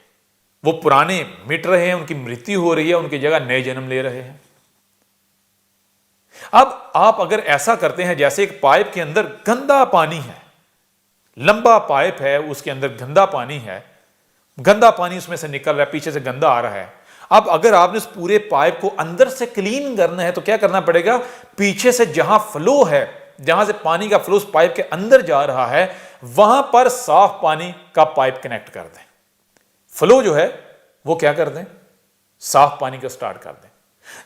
वो पुराने मिट रहे हैं, उनकी मृत्यु हो रही है, उनकी जगह नए जन्म ले रहे हैं। अब आप अगर ऐसा करते हैं, जैसे एक पाइप के अंदर गंदा पानी है, लंबा पाइप है, उसके अंदर गंदा पानी है, गंदा पानी उसमें से निकल रहा है, पीछे से गंदा आ रहा है। अब अगर आपने उस पूरे पाइप को अंदर से क्लीन करना है तो क्या करना पड़ेगा? पीछे से जहां फ्लो है, जहां से पानी का फ्लो उस पाइप के अंदर जा रहा है, वहां पर साफ पानी का पाइप कनेक्ट कर दें। फ्लो जो है वो क्या कर दें? साफ पानी का स्टार्ट कर दें।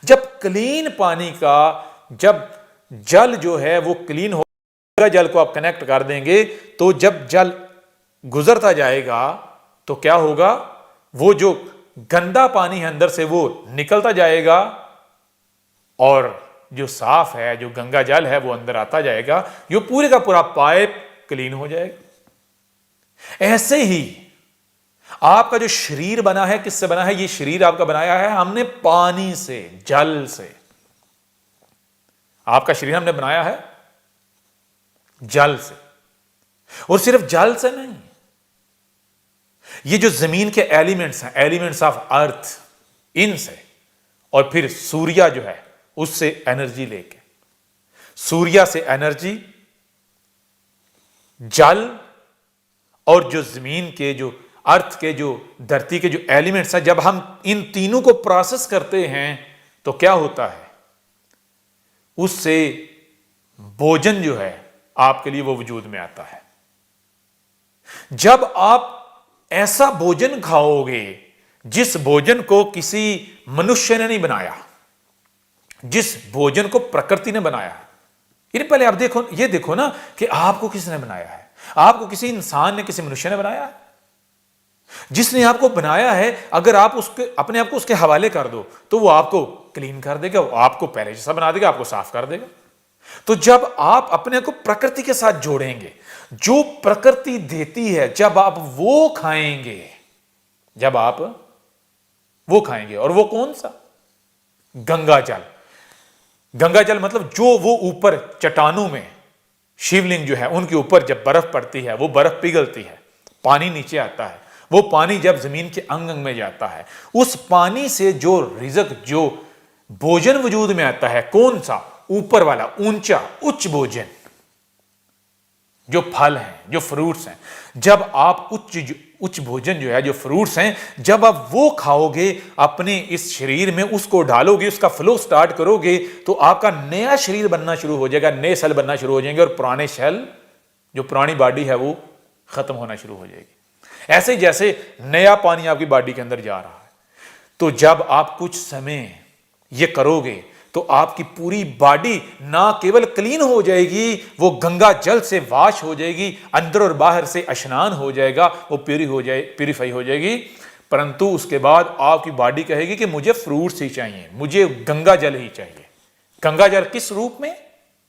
जब क्लीन पानी का, जब जल जो है वो क्लीन हो, जल को आप कनेक्ट कर देंगे तो जब जल गुजरता जाएगा तो क्या होगा? वो जो गंदा पानी है अंदर से वो निकलता जाएगा और जो साफ है, जो गंगा जल है वो अंदर आता जाएगा। ये पूरे का पूरा पाइप क्लीन हो जाएगा। ऐसे ही आपका जो शरीर बना है, किससे बना है? ये शरीर आपका बनाया है हमने पानी से, जल से। आपका शरीर हमने बनाया है जल से, और सिर्फ जल से नहीं, ये जो जमीन के एलिमेंट्स हैं, एलिमेंट्स ऑफ अर्थ, इनसे, और फिर सूर्य जो है उससे एनर्जी लेके, सूर्य से एनर्जी, जल और जो जमीन के, जो अर्थ के, जो धरती के जो एलिमेंट्स हैं, जब हम इन तीनों को प्रोसेस करते हैं तो क्या होता है? उससे भोजन जो है आपके लिए वो वजूद में आता है। जब आप ऐसा भोजन खाओगे जिस भोजन को किसी मनुष्य ने नहीं बनाया, जिस भोजन को प्रकृति ने बनाया है, यानी पहले आप देखो, ये देखो ना कि आपको किसने बनाया है? आपको किसी इंसान ने, किसी मनुष्य ने बनाया है? जिसने आपको बनाया है, अगर आप उसके अपने आप को उसके हवाले कर दो तो वो आपको क्लीन कर देगा, वो आपको पहले जैसा बना देगा, आपको साफ कर देगा। तो जब आप अपने को प्रकृति के साथ जोड़ेंगे, जो प्रकृति देती है, जब आप वो खाएंगे, जब आप वो खाएंगे, और वो कौन सा? गंगा जल। गंगा जल मतलब जो वो ऊपर चट्टानों में, शिवलिंग जो है उनके ऊपर जब बर्फ पड़ती है, वो बर्फ पिघलती है, पानी नीचे आता है, वो पानी जब जमीन के अंग अंग में जाता है, उस पानी से जो रिज़्क, जो भोजन वजूद में आता है, कौन सा? ऊपर वाला, ऊंचा, उच्च भोजन, जो फल हैं, जो फ्रूट्स हैं। जब आप उच्च भोजन जो है, जो फ्रूट्स हैं, जब आप वो खाओगे, अपने इस शरीर में उसको डालोगे, उसका फ्लो स्टार्ट करोगे, तो आपका नया शरीर बनना शुरू हो जाएगा, नए सेल बनना शुरू हो जाएंगे, और पुराने सेल, जो पुरानी बॉडी है, वो खत्म होना शुरू हो जाएगी। ऐसे जैसे नया पानी आपकी बॉडी के अंदर जा रहा है। तो जब आप कुछ समय ये करोगे तो आपकी पूरी बॉडी ना केवल क्लीन हो जाएगी, वो गंगा जल से वॉश हो जाएगी, अंदर और बाहर से स्नान हो जाएगा, वो प्यूरिफाई हो जाएगी, परंतु उसके बाद आपकी बॉडी कहेगी कि मुझे फ्रूट्स ही चाहिए, मुझे गंगा जल ही चाहिए। गंगा जल किस रूप में?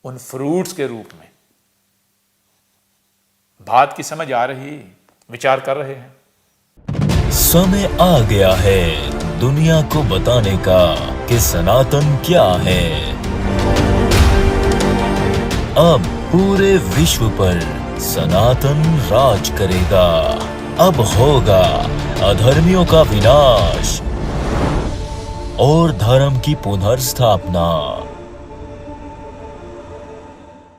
उन फ्रूट्स के रूप में। बात की समझ आ रही? विचार कर रहे हैं? समय आ गया है दुनिया को बताने का कि सनातन क्या है। अब पूरे विश्व पर सनातन राज करेगा। अब होगा अधर्मियों का विनाश और धर्म की पुनर्स्थापना।